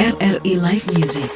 RRI Live Music.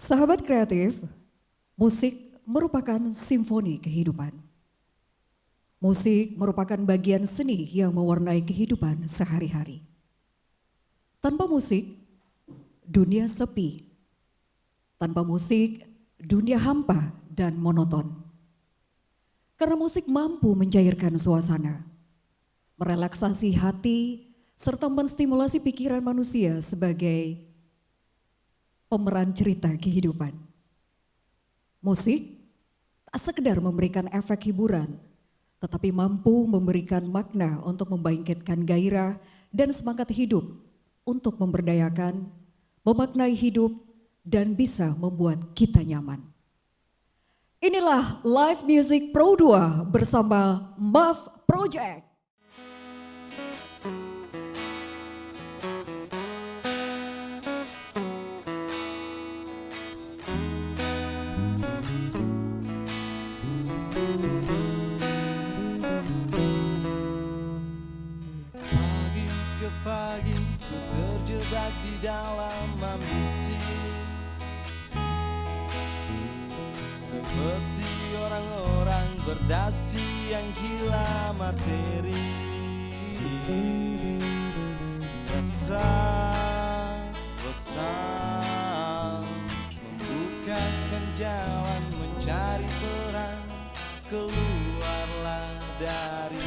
Sahabat kreatif, musik merupakan simfoni kehidupan. Musik merupakan bagian seni yang mewarnai kehidupan sehari-hari. Tanpa musik, dunia sepi. Tanpa musik, dunia hampa dan monoton. Karena musik mampu mencairkan suasana, merelaksasi hati, serta menstimulasi pikiran manusia sebagai pemeran cerita kehidupan. Musik tak sekedar memberikan efek hiburan, tetapi mampu memberikan makna untuk membangkitkan gairah dan semangat hidup untuk memberdayakan, memaknai hidup, dan bisa membuat kita nyaman. Inilah Live Music Pro 2 bersama MAF Project. Pagi ku terjebak di dalam ambisi, seperti orang-orang berdasi yang gila materi. Rasa bosan membukakan jalan mencari terang, keluarlah dari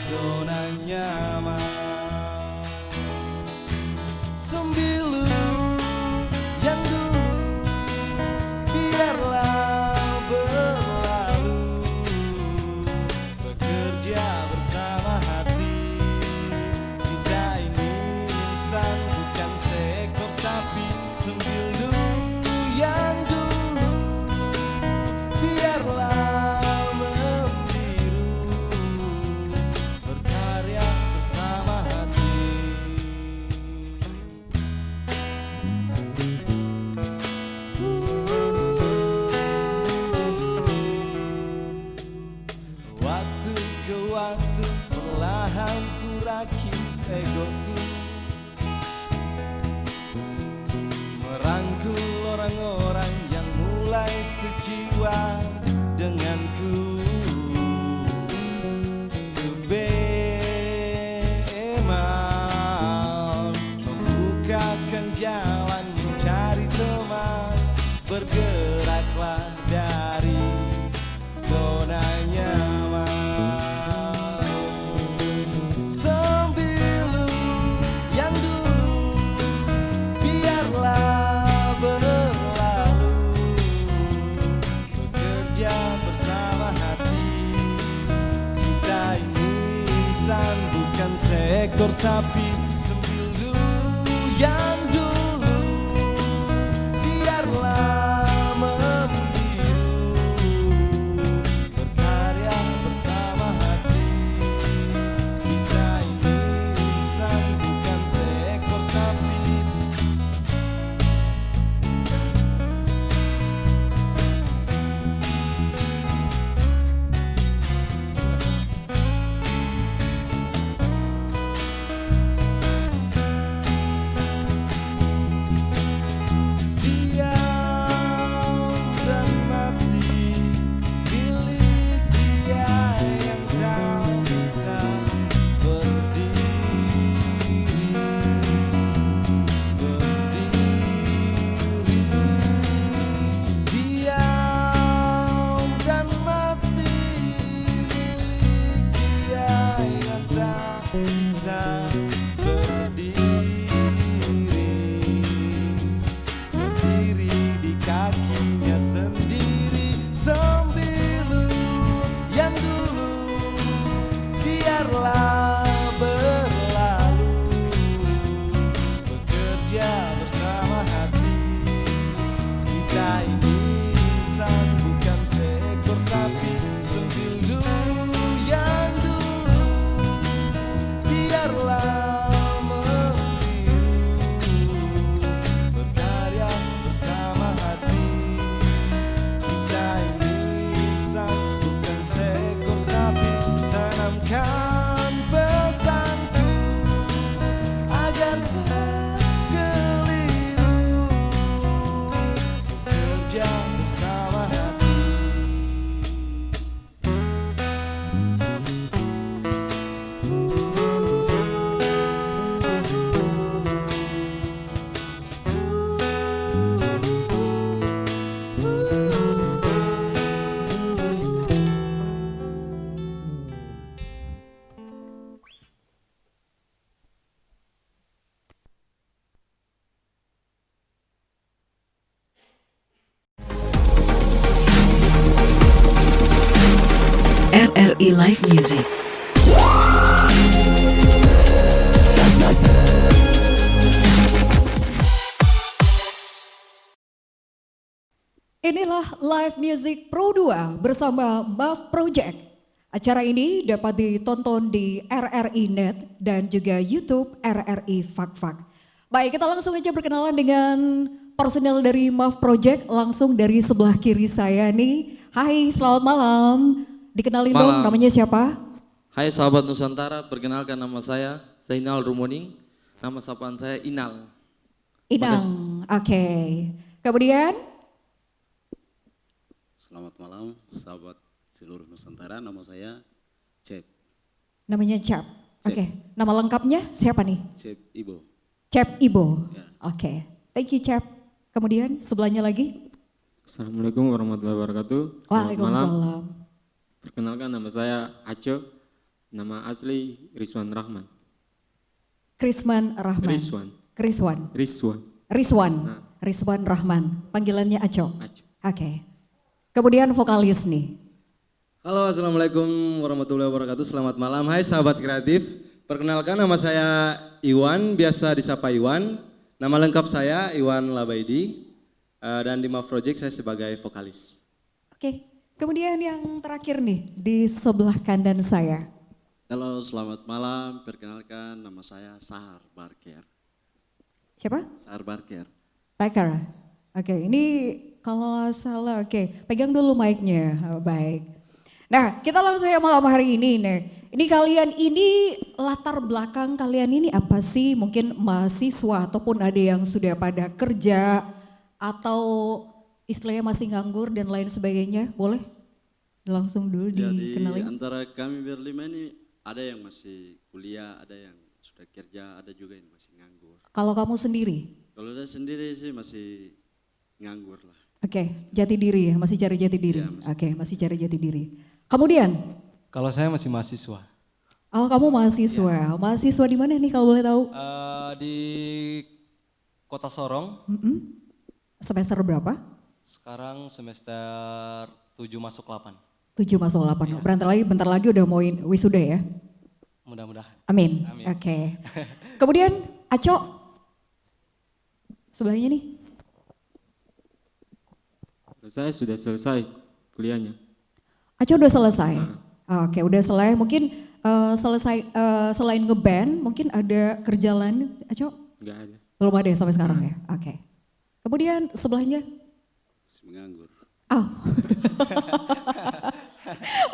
zona nyaman. Sembilu yang dulu biarlah berlalu, bekerja bersama hati. Kita ini insan bukan seekor sapi. Sembilu yang dulu biarlah membiru, berkarya bersama hati. Waktu ke waktu perlahan ku rakit egoku, merangkul orang-orang yang mulai sejiwa denganku. Kebeman membukakan jalan mencari teman, bergeraklah dari zona nyaman. Sembilu yang dulu biarlah berlalu, bekerja bersama hati. Kita ini insan bukan seekor sapi. Sembilu yang dulu biarlah membiru, berkarya bersama hati. Kita ini insan bukan seekor sapi. RRI Live Music. Inilah Live Music Pro 2 bersama MAF Project. Acara ini dapat ditonton di RRI Net dan juga YouTube RRI Fak-Fak. Baik, kita langsung aja berkenalan dengan personel dari MAF Project langsung dari sebelah kiri saya nih. Hai, selamat malam. Dikenalin dong, Malam. namanya siapa? Hai sahabat Nusantara, perkenalkan nama saya Zainal Rumuning, nama sapaan saya Inal. Inang, oke. Kemudian, Selamat malam sahabat seluruh Nusantara, nama saya Cep namanya Cap. Cap. Oke, nama lengkapnya siapa nih? Ibo. Cap Ibo. Ya. Oke, thank you Cap. Kemudian sebelahnya lagi. Assalamualaikum warahmatullahi wabarakatuh. Selamat malam. Waalaikumsalam. Perkenalkan nama saya Aco. Nama asli Rizwan Rahman. Krisman Rahman. Rizwan. Kriswan. Rizwan. Rizwan. Nah. Rizwan Rahman. Panggilannya Aco. Aco. Oke. Kemudian vokalis nih. Halo, assalamualaikum warahmatullahi wabarakatuh. Selamat malam. Hai sahabat kreatif. Perkenalkan nama saya Iwan, biasa disapa Iwan. Nama lengkap saya Iwan Labaidi. Dan di MAF Project saya sebagai vokalis. Oke. Kemudian yang terakhir nih di sebelah kanan saya. Halo, selamat malam. Perkenalkan nama saya Sahar Barker. Siapa? Sahar Barker. Taker. Oke, ini kalau nggak salah, oke, pegang dulu mic-nya. Oh, baik. Nah, kita langsung ya malam hari ini nih. Ini kalian ini latar belakang kalian ini apa sih? Mungkin mahasiswa ataupun ada yang sudah pada kerja atau istilahnya masih nganggur dan lain sebagainya. Boleh? Langsung dulu Jadi dikenalin. antara kami berlima ini ada yang masih kuliah, ada yang sudah kerja, ada juga yang masih nganggur. Kalau kamu sendiri? Kalau saya sendiri sih masih nganggur lah. Oke, jati diri ya, masih cari jati diri. Iya, masih. Oke, masih cari jati diri. Kemudian, Kalau saya masih mahasiswa. oh kamu mahasiswa. Mahasiswa di mana nih kalau boleh tahu? Di Kota Sorong, Mm-mm. Semester berapa? sekarang semester 7 masuk 8. 7 masuk 8. Bentar lagi udah mau wisuda ya. Mudah-mudahan. Amin. Amin. Oke. Kemudian Aco. Sebelahnya nih. Saya sudah selesai kuliahnya. Aco udah selesai. Oke, udah selesai. Mungkin selesai selain ngeband, mungkin ada kerja lain, Aco? Enggak ada. Belum ada ya sampai sekarang ya. Oke. Kemudian sebelahnya. Masih menganggur. Oh.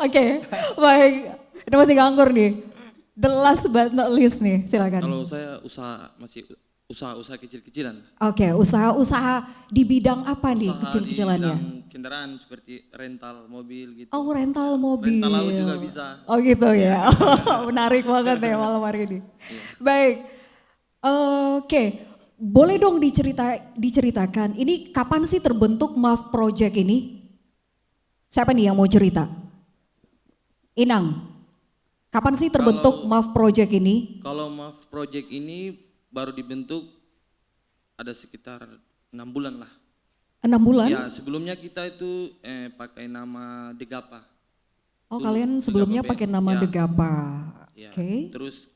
Oke, baik. Ini masih nganggur nih. The last but not least nih, silakan. Kalau saya usaha kecil-kecilan. Oke, usaha di bidang apa nih Usaha kecil-kecilannya? di bidang kendaraan seperti rental mobil gitu. Oh, rental mobil. Rental laut juga bisa. Oh gitu ya. Menarik banget ya malam hari ini. Baik. Oke, boleh dong diceritakan ini kapan sih terbentuk MAF Project ini? Siapa nih yang mau cerita? Inang. Kapan sih terbentuk MAF Project ini? Kalau MAF Project ini baru dibentuk ada sekitar 6 bulan lah. 6 bulan? Ya, sebelumnya kita itu pakai nama Degapa. Oh, Dulu, kalian sebelumnya Degapa pakai Band. nama Ya. Degapa. Ya, Oke. terus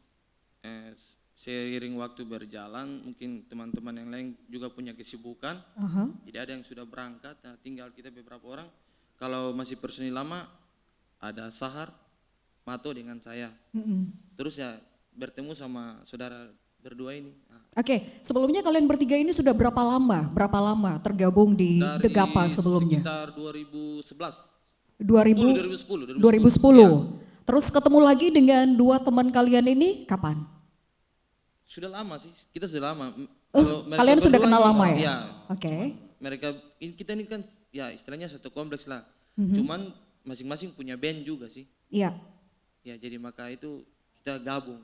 seiring waktu berjalan, mungkin teman-teman yang lain juga punya kesibukan. Aha. Jadi ada yang sudah berangkat, nah tinggal kita beberapa orang. Kalau masih personil lama, ada Sahar, Mato dengan saya. Mm-mm. Terus ya bertemu sama saudara berdua ini. Nah, Oke, sebelumnya kalian bertiga ini sudah berapa lama tergabung di dari Degapa sebelumnya? sekitar 2011. 2010. 2010. 2010. Terus ketemu lagi dengan dua teman kalian ini kapan? Sudah lama sih, kita sudah lama. Oh, Mereka kalian sudah berdua kenal ini, lama ya? Iya. Oke. Kita ini kan ya istilahnya satu kompleks lah. Mhm. Cuman masing-masing punya band juga sih. Iya. Ya jadi maka itu kita gabung.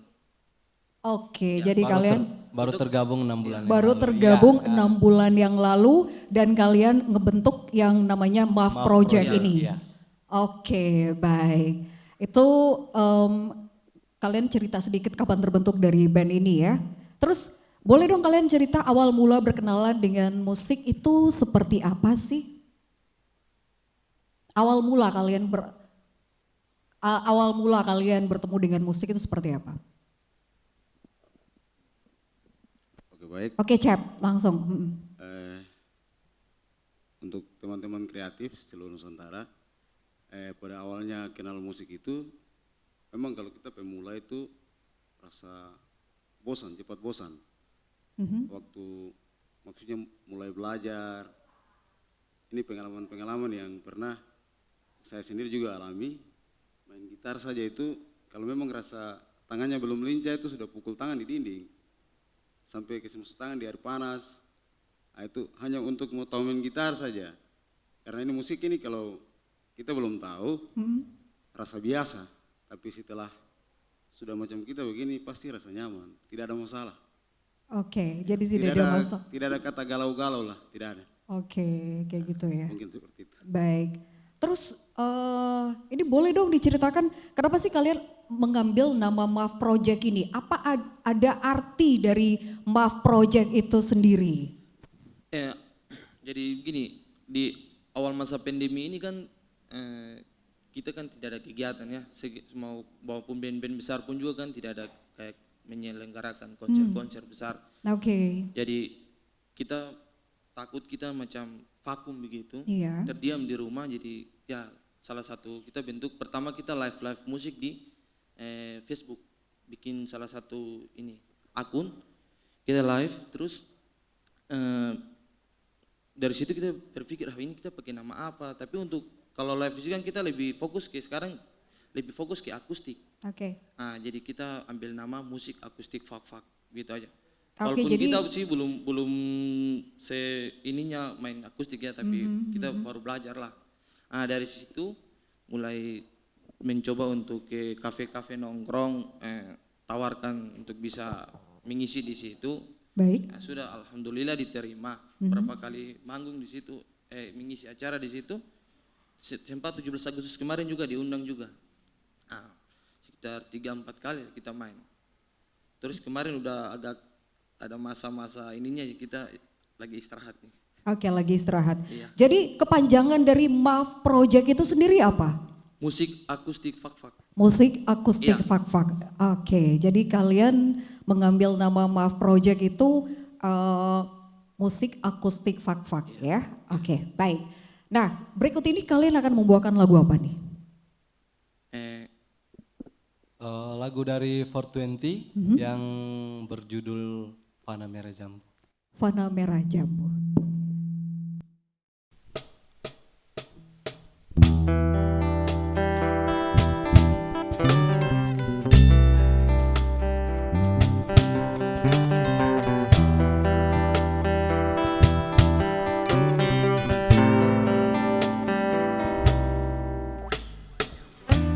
Oke, jadi kalian baru tergabung 6 bulan. yang baru lalu. tergabung Iya, 6 bulan yang lalu dan kalian ngebentuk yang namanya MAF MAF Project Project, ini. iya. Oke, baik. Itu kalian cerita sedikit kapan terbentuk dari band ini ya. Terus boleh dong kalian cerita awal mula berkenalan dengan musik itu seperti apa sih? Awal mula kalian awal mula kalian bertemu dengan musik itu seperti apa? Oke baik. Oke Cep, langsung. Untuk teman-teman kreatif seluruh Nusantara, pada awalnya kenal musik itu, memang kalau kita pemula itu rasa bosan, cepat bosan. Waktu maksudnya mulai belajar, ini pengalaman-pengalaman yang pernah saya sendiri juga alami. Main gitar saja itu, kalau memang rasa tangannya belum lincah itu sudah pukul tangan di dinding. Sampai ke semua tangan di air panas. Nah, itu hanya untuk mau tahu main gitar saja. Karena ini musik ini kalau kita belum tahu, rasa biasa. Tapi setelah sudah macam kita begini pasti rasa nyaman, tidak ada masalah. Oke, jadi tidak ada masalah. Tidak ada kata galau-galau lah, tidak ada. Oke, kayak gitu ya. Mungkin seperti itu. Baik. Terus ini boleh dong diceritakan kenapa sih kalian mengambil nama MAF Project ini? Apa ada arti dari MAF Project itu sendiri? Jadi begini, di awal masa pandemi ini kan kita kan tidak ada kegiatan ya, maupun band-band besar pun juga kan tidak ada kayak menyelenggarakan konser-konser besar. Oke. Jadi kita takut kita macam vakum begitu, Iya. terdiam di rumah. Jadi ya salah satu kita bentuk pertama kita live musik di Facebook, bikin salah satu ini akun kita live, terus dari situ kita berpikir ini kita pakai nama apa. Tapi untuk kalau live musik kan kita lebih fokus ke sekarang lebih fokus ke akustik. Oke. Nah, jadi kita ambil nama musik akustik fak gitu aja. Oke, Walaupun jadi kita sih belum ininya main akustik ya, tapi kita baru belajar lah. Nah, dari situ mulai mencoba untuk ke kafe-kafe nongkrong, tawarkan untuk bisa mengisi di situ. Baik. Nah, sudah alhamdulillah diterima. Berapa kali manggung di situ, mengisi acara di situ. Sempat 17 Agustus kemarin juga diundang juga. Nah, sekitar 3-4 kali kita main. Terus kemarin udah agak ada masa-masa ininya kita lagi istirahat nih. Oke, lagi istirahat. Iya. Jadi kepanjangan dari MAF Project itu sendiri apa? Musik akustik fak. Musik akustik Iya. fak. Oke, jadi kalian mengambil nama MAF Project itu musik akustik fak ya. Oke, baik. Nah, berikut ini kalian akan membawakan lagu apa nih? Lagu dari 420 yang berjudul Fana Merah Jambu. Fana Merah Jambu.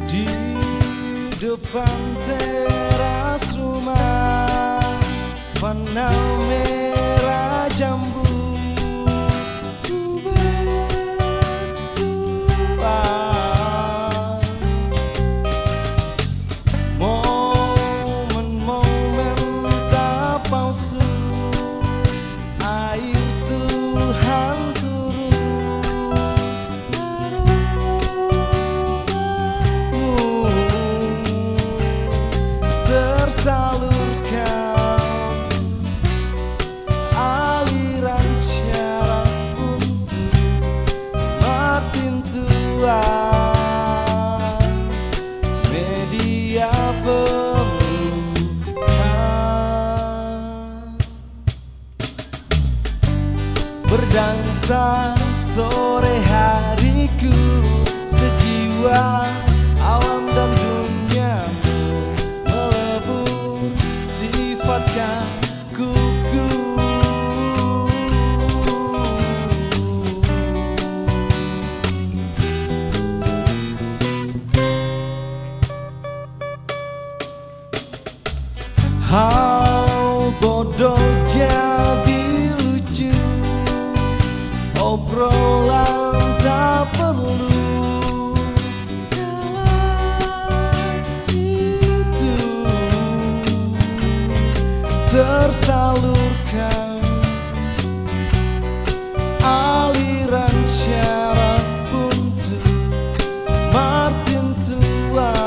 Di depan teras rumah, Fana merah jambu ku berdua. Momen-momen tak palsu, air Tuhan tersalurkan aliran syaraf untuk makin tua. Media pelukan berdansa sore hariku, sejiwa alam dan duniamu melebur sifatkan kuku. Hal bodoh jadi lucu, obrolan tak perlu. Itu tersalurkan aliran syaraf untuk makin tua.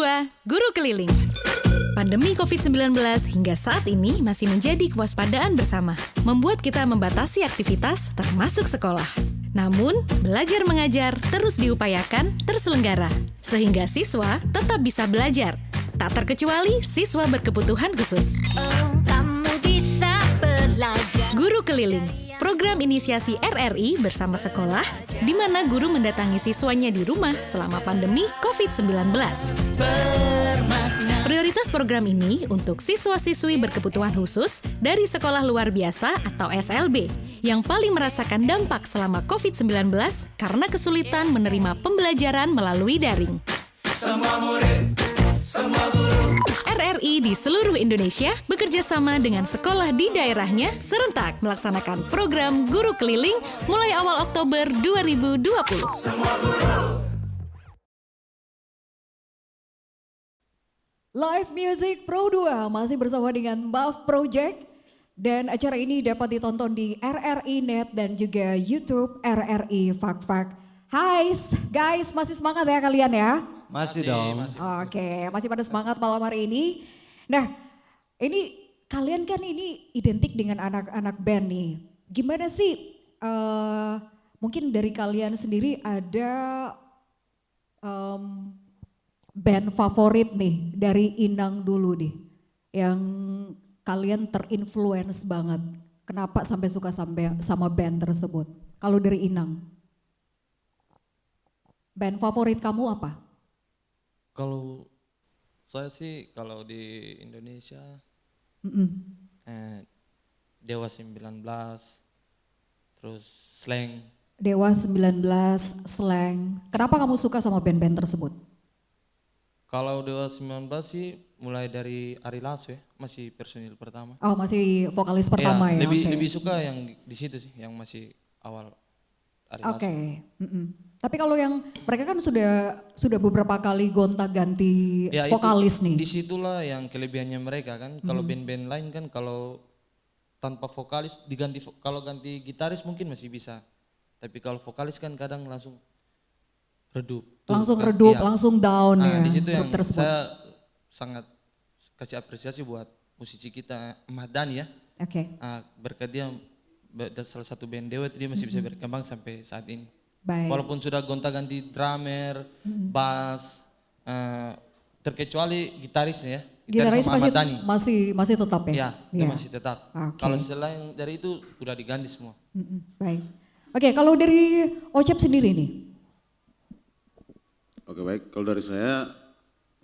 2, Guru Keliling. Pandemi COVID-19 hingga saat ini masih menjadi kewaspadaan bersama, membuat kita membatasi aktivitas termasuk sekolah. Namun, belajar mengajar terus diupayakan terselenggara, sehingga siswa tetap bisa belajar, tak terkecuali siswa berkebutuhan khusus. Kamu bisa belajar. Guru Keliling, program inisiasi RRI bersama sekolah, di mana guru mendatangi siswanya di rumah selama pandemi COVID-19. Prioritas program ini untuk siswa-siswi berkebutuhan khusus dari sekolah luar biasa atau SLB yang paling merasakan dampak selama COVID-19 karena kesulitan menerima pembelajaran melalui daring. Semua murid, semua guru. RRI di seluruh Indonesia bekerja sama dengan sekolah di daerahnya serentak melaksanakan program Guru Keliling mulai awal Oktober 2020. Semua guru. Live Music Pro 2 masih bersama dengan Buff Project dan acara ini dapat ditonton di RRI Net dan juga YouTube RRI Fak-Fak. Hai guys, masih semangat ya kalian ya? Masih dong. Oke, masih pada semangat malam hari ini. Nah, ini kalian kan ini identik dengan anak-anak band nih. Gimana sih? Mungkin dari kalian sendiri ada band favorit nih dari Inang dulu nih, yang kalian terinfluence banget. Kenapa sampai suka sama band tersebut? Kalau dari Inang, band favorit kamu apa? Kalau saya sih kalau di Indonesia Dewa 19, terus Slang. Dewa 19, Slang. Kenapa kamu suka sama band-band tersebut? Kalau Dewa 19 sih mulai dari Ari Lasso ya, masih personil pertama. Oh, masih vokalis pertama ya? Lebih suka yang di situ sih, yang masih awal Ari Lasso. Oke. Tapi kalau yang mereka kan sudah beberapa kali gonta-ganti Ya, vokalis nih. Disitulah yang kelebihannya mereka kan. Kalau band-band lain kan kalau tanpa vokalis kalau ganti gitaris mungkin masih bisa. Tapi kalau vokalis kan kadang langsung redup. Langsung kan, redup, iya. langsung down ya. Di situ yang grup tersebut. saya sangat kasih apresiasi buat musisi kita Ahmad Dhani ya. Oke, Berkat dia salah satu band Dewa dia masih bisa berkembang sampai saat ini. baik. Walaupun sudah gonta-ganti drummer, bass, terkecuali gitarisnya ya. Gitaris sama Ahmad Dhani. masih tetap ya? Ya, itu Iya. masih tetap. Oke. Kalau selain dari itu udah diganti semua. Baik. Oke, kalau dari Ocep sendiri nih, Oke baik, kalau dari saya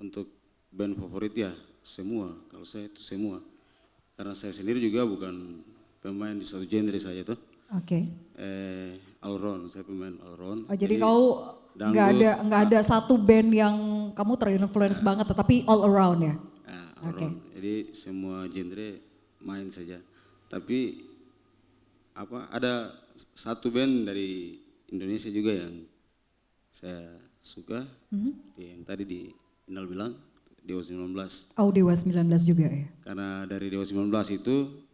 untuk band favorit ya semua, kalau saya itu semua. Karena saya sendiri juga bukan pemain di satu genre saja tuh. oke. All round, saya pemain all round. Oh, jadi kau nggak ada satu band yang kamu terinfluence banget, tetapi all around ya? All Oke. round. Jadi semua genre main saja. Tapi ada satu band dari Indonesia juga yang saya suka, seperti yang tadi di Inal bilang, Dewa 19. Oh, Dewa 19 juga ya? Karena dari Dewa 19 itu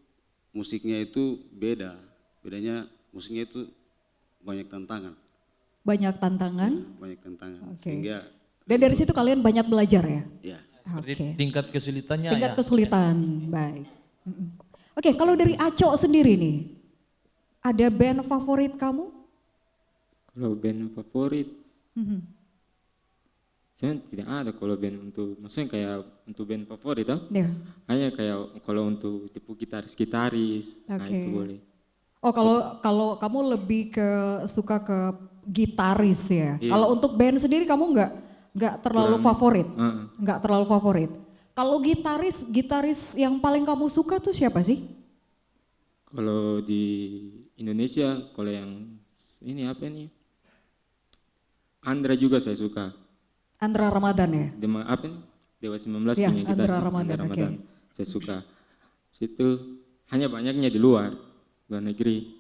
musiknya itu bedanya musiknya itu banyak tantangan. Banyak tantangan. Banyak tantangan. Oke. Sehingga Dan dari situ kalian banyak belajar ya? ya Seperti Oke. tingkat kesulitannya Tingkat ya. kesulitan, baik. Oke, kalau dari Aco sendiri nih, ada band favorit kamu? Kalau band favorit, saya tidak ada kalau band untuk, maksudnya kayak untuk band favorit Ya. hanya kayak kalau untuk tipe gitaris, nah Oke. itu boleh. Oh, kalau kamu lebih suka ke gitaris ya. Iya. Kalau untuk band sendiri kamu nggak terlalu favorit, nggak terlalu favorit. Kalau gitaris yang paling kamu suka tuh siapa sih? Kalau di Indonesia, kalau yang ini apa nih? Andra juga saya suka. Andra Ramadan ya? Apa nih? Dewa 19 Iya, punya gitaris. Andra Ramadan, oke. Saya suka. Situ hanya banyaknya di luar negeri.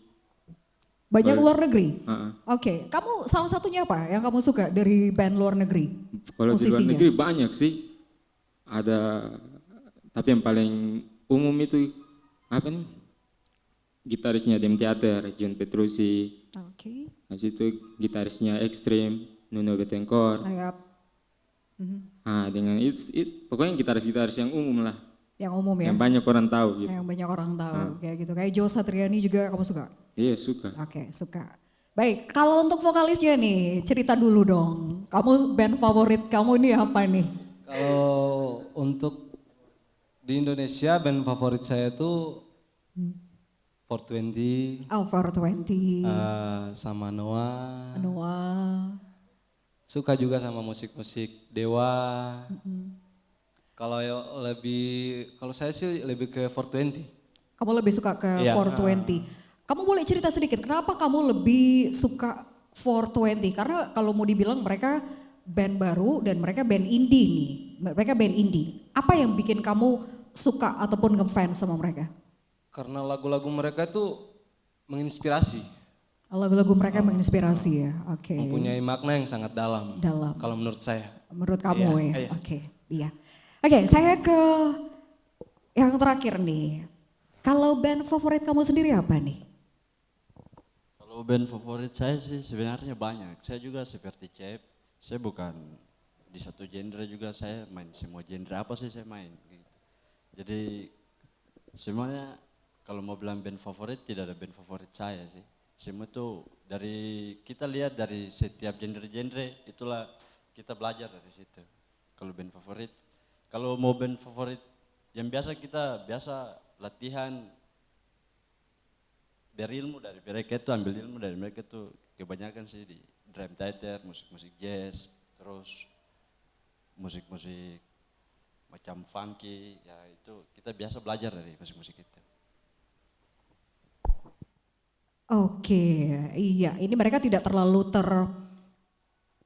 Banyak Kalau- luar negeri? Heeh. Oke, kamu salah satunya apa yang kamu suka dari band luar negeri? Kalau di luar Musisinya? negeri banyak sih. Ada, tapi yang paling umum itu apa nih? Gitarisnya Dem Theater, John Petrucci. Oke. Habis itu gitarisnya Extreme, Nuno Betengkor. Ayap. Nah, dengan pokoknya gitaris-gitaris yang umum lah, Yang umum ya? yang banyak orang tahu gitu. Yang banyak orang tahu kayak gitu. Kayak Joe Satriani juga kamu suka? Iya suka. Oke, suka. Baik, kalau untuk vokalisnya nih, cerita dulu dong. Kamu band favorit kamu nih apa nih? Kalau untuk di Indonesia band favorit saya tuh 420 Oh, 420, sama Noah. Noah. Suka juga sama musik-musik Dewa. Kalau saya sih lebih ke 420. Kamu lebih suka ke Iya. 420. Kamu boleh cerita sedikit, kenapa kamu lebih suka 420? Karena kalau mau dibilang mereka band baru dan mereka band indie nih. Mereka band indie. Apa yang bikin kamu suka ataupun ngefans sama mereka? Karena lagu-lagu mereka tuh menginspirasi, Lagu-lagu mereka menginspirasi ya, oke. mempunyai makna yang sangat dalam. Dalam. Kalau menurut saya. Menurut kamu Iya, ya, iya. oke, iya. Oke, saya ke yang terakhir nih. Kalau band favorit kamu sendiri apa nih? Kalau band favorit saya sih sebenarnya banyak. Saya juga seperti Cep, saya bukan di satu genre juga, saya main semua genre apa sih saya main. Gitu. Jadi semuanya kalau mau bilang band favorit tidak ada band favorit saya sih. Semua tuh dari kita lihat dari setiap genre-genre itulah kita belajar dari situ. Kalau band favorit, kalau mau band favorit yang kita biasa latihan berilmu dari mereka itu, ambil ilmu dari mereka itu kebanyakan sih di drum theater, musik-musik jazz, terus musik-musik macam funky, ya itu kita biasa belajar dari musik-musik itu. Oke, iya. Ini mereka tidak terlalu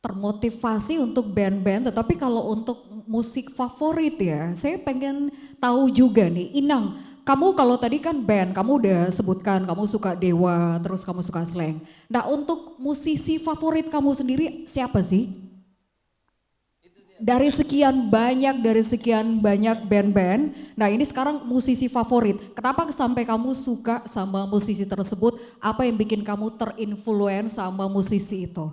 termotivasi untuk band-band, tetapi kalau untuk musik favorit ya, saya pengen tahu juga nih, Inang, kamu kalau tadi kan band, kamu udah sebutkan kamu suka Dewa, terus kamu suka Slank. Nah untuk musisi favorit kamu sendiri siapa sih? Dari sekian banyak band-band, nah ini sekarang musisi favorit. Kenapa sampai kamu suka sama musisi tersebut? Apa yang bikin kamu terinfluence sama musisi itu?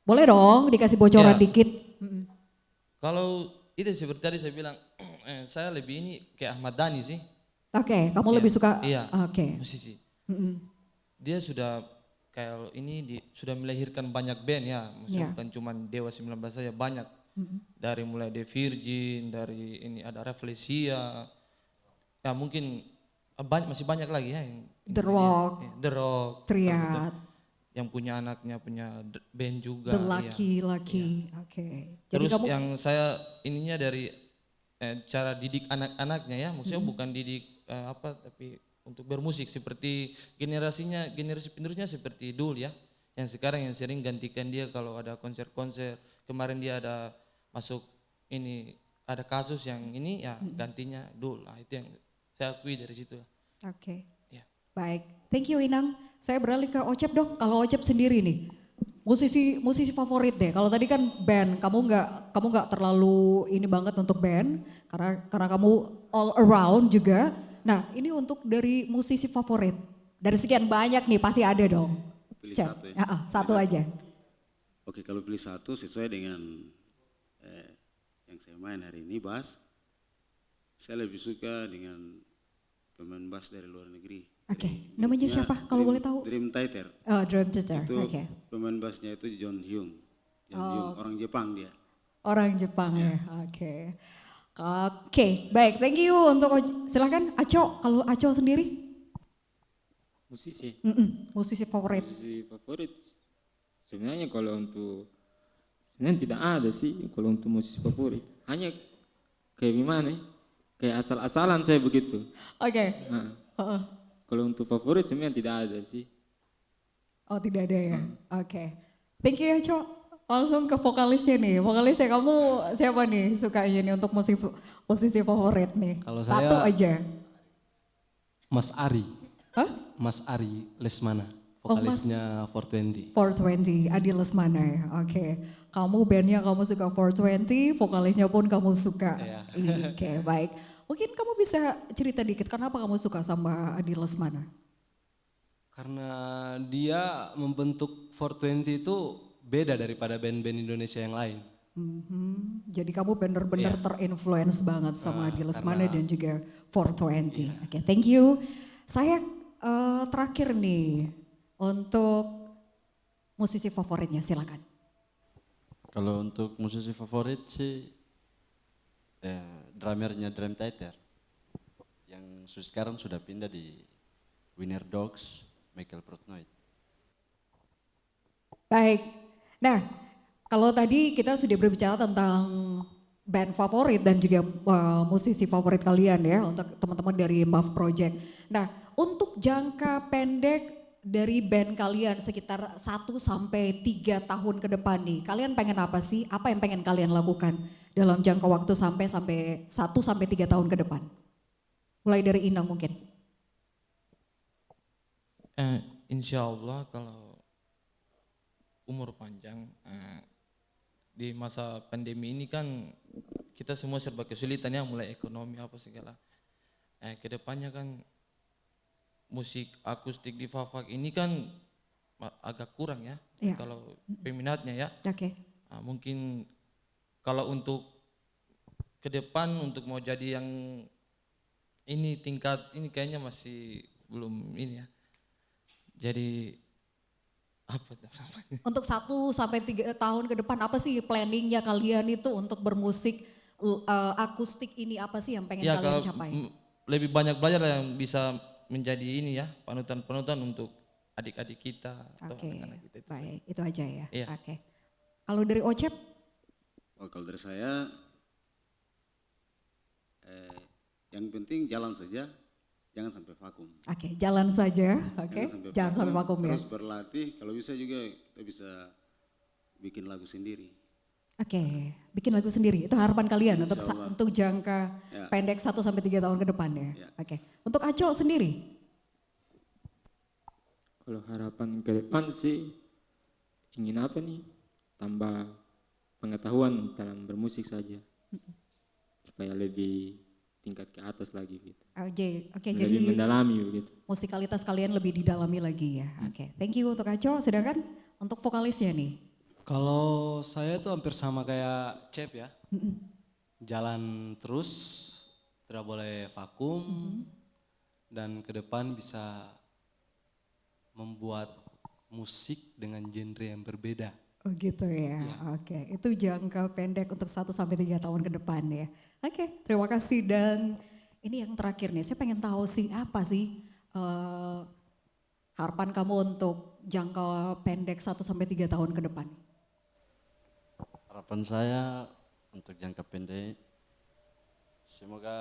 Boleh dong dikasih bocoran Ya. dikit. Kalau itu seperti tadi saya bilang, saya lebih ini kayak Ahmad Dhani sih. Oke, kamu Iya, lebih suka? Iya, Oke. musisi. Mm-mm. Dia sudah kayak ini sudah melahirkan banyak band ya, maksudnya Iya. bukan cuma Dewa 19 saja, banyak. Dari mulai The Virgin, dari ini ada Rafflesia, ya mungkin masih banyak lagi ya yang The ini Rock, ya, The Rock, Triad, yang punya anaknya punya band juga. The iya. Lucky, oke. Jadi Terus kamu, yang saya ininya dari cara didik anak-anaknya ya, maksudnya bukan didik tapi untuk bermusik seperti generasi penerusnya seperti Dul ya, yang sekarang yang sering gantikan dia kalau ada konser-konser. Kemarin dia ada masuk ini, ada kasus yang ini ya gantinya Dul. Nah, itu yang saya akui dari situ. oke. Ya. Baik, thank you Inang. Saya beralih ke Ocep dong. Kalau Ocep sendiri nih, musisi favorit deh. Kalau tadi kan band, kamu nggak terlalu ini banget untuk band karena kamu all around juga. Nah, ini untuk dari musisi favorit. Dari sekian banyak nih pasti ada dong. Pilih Cep. satu ya? Satu aja. Oke, kalau pilih satu sesuai dengan yang saya main hari ini, bass. Saya lebih suka dengan pemain bass dari luar negeri. Oke, Dari namanya grupnya siapa kalau boleh tahu? Dream Theater. Oh, Drum Theater, Itu oke. pemain bassnya itu John Hyung. Orang Jepang dia. Orang Jepang ya, oke. Oke, baik, thank you untuk silakan Aco. Kalau Aco sendiri, Musisi. musisi favorit. Musisi favorit. Sebenarnya kalau untuk sebenarnya tidak ada sih kalau untuk musisi favorit. Hanya kayak gimana? Kayak asal-asalan saya begitu. Oke. Nah, Heeh. kalau untuk favorit sebenarnya tidak ada sih. Oh tidak ada ya, oke. Thank you ya Cok. Langsung ke vokalisnya nih. Vokalisnya kamu siapa nih sukanya nih untuk musisi favorit nih? Kalau Satu saya- aja. Mas Ari, Hah? Mas Ari Lesmana, Oh, Mas- vokalisnya 420. 420, Adi Lesmana ya, oke. Kamu bandnya kamu suka 420, vokalisnya pun kamu suka. Iya. Oke, baik. Mungkin kamu bisa cerita dikit kenapa kamu suka sama Adi Lesmana? Karena dia membentuk 420 itu beda daripada band-band Indonesia yang lain. Jadi kamu benar-benar terinfluence banget sama Adi Lesmana dan juga 420. Oke, thank you. Saya terakhir nih untuk musisi favoritnya, silakan. Kalau untuk musisi favorit sih drummernya Dream Theater yang sekarang sudah pindah di Winner Dogs, Michael Portnoy. Baik, nah kalau tadi kita sudah berbicara tentang band favorit dan juga musisi favorit kalian ya untuk teman-teman dari MAF Project. Nah untuk jangka pendek dari band kalian sekitar 1 sampai 3 tahun ke depan nih, kalian pengen apa sih? Apa yang pengen kalian lakukan dalam jangka waktu sampai 1 sampai 3 tahun ke depan? Mulai dari Inang mungkin. Insya Allah kalau umur panjang, di masa pandemi ini kan kita semua serba kesulitan ya, mulai ekonomi apa segala. Kedepannya kan musik akustik di Fafak ini kan agak kurang ya, kalau peminatnya ya. Oke. Mungkin kalau untuk ke depan untuk mau jadi yang ini tingkat ini kayaknya masih belum ini ya. Jadi apa namanya? Untuk 1 sampai 3 tahun ke depan apa sih planningnya kalian itu untuk bermusik akustik ini, apa sih yang pengen Ya kalian kalau capai? lebih banyak belajar yang bisa menjadi ini ya, panutan-panutan untuk adik-adik kita atau Oke, anak-anak kita itu. baik, itu aja ya. Iya. Oke. Kalau dari Ocep? Kalau dari saya, yang penting jalan saja, jangan sampai vakum. Oke, jalan saja. Oke, jangan sampai vakum ya. Terus berlatih, kalau bisa juga kita bisa bikin lagu sendiri. Oke, bikin lagu sendiri. Itu harapan kalian untuk Insya Allah. untuk jangka Ya. pendek 1 sampai 3 tahun ke depan ya. Ya. Oke. Untuk Aco sendiri? Kalau harapan ke depan sih ingin apa nih? Tambah pengetahuan dalam bermusik saja. Supaya lebih tingkat ke atas lagi gitu. Oke, jadi Lebih mendalami begitu. musikalitas kalian lebih didalami lagi ya. Oke, thank you untuk Aco. Sedangkan untuk vokalisnya nih? Kalau saya tuh hampir sama kayak Cep ya. Jalan terus, tidak boleh vakum, dan ke depan bisa membuat musik dengan genre yang berbeda. Oh gitu ya, oke. Itu jangka pendek untuk 1 sampai 3 tahun ke depan ya. Oke, terima kasih dan ini yang terakhir nih, saya pengen tahu sih apa sih harapan kamu untuk jangka pendek 1 sampai 3 tahun ke depan? Harapan saya untuk jangka pendek, semoga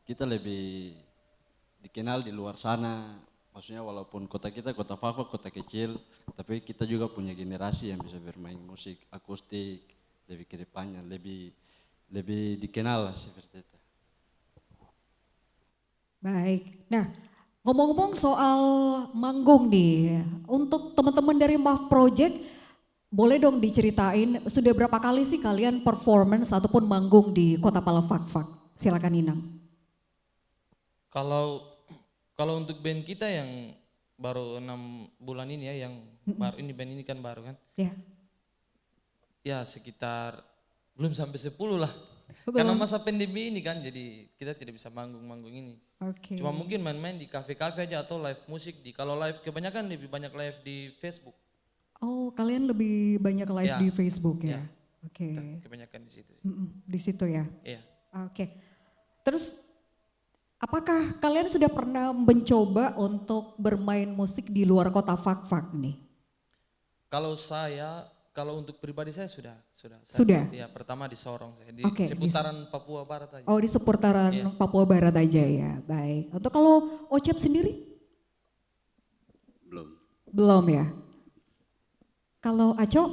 kita lebih dikenal di luar sana. Maksudnya walaupun kota kita kota Fafak, kota kecil, tapi kita juga punya generasi yang bisa bermain musik akustik lebih ke depannya, lebih dikenal lah seperti itu. Baik, nah ngomong-ngomong soal manggung nih, untuk teman-teman dari MAF Project, boleh dong diceritain sudah berapa kali sih kalian performance ataupun manggung di Kota Palafak-Fak? Silakan Inang. Kalau untuk band kita yang baru 6 bulan ini ya, yang baru ini band ini kan baru kan, Ya. ya sekitar belum sampai 10 lah. Karena masa pandemi ini kan, jadi kita tidak bisa manggung-manggung ini. Oke. Cuma mungkin main-main di kafe-kafe aja atau live musik kalau live kebanyakan lebih banyak live di Facebook. Oh, kalian lebih banyak live Ya. di Facebook ya? Ya. Oke. Kebanyakan di situ. Di situ ya? Iya. Oke. Terus apakah kalian sudah pernah mencoba untuk bermain musik di luar kota Fak-Fak nih? Kalau untuk pribadi saya sudah. Sudah? Ya, pertama di Sorong saya, di Oke, seputaran Papua Barat aja. Oh, di seputaran Iya. Papua Barat aja ya, baik. Untuk kalau Ocep sendiri? Belum. Belum ya? Kalau Aco?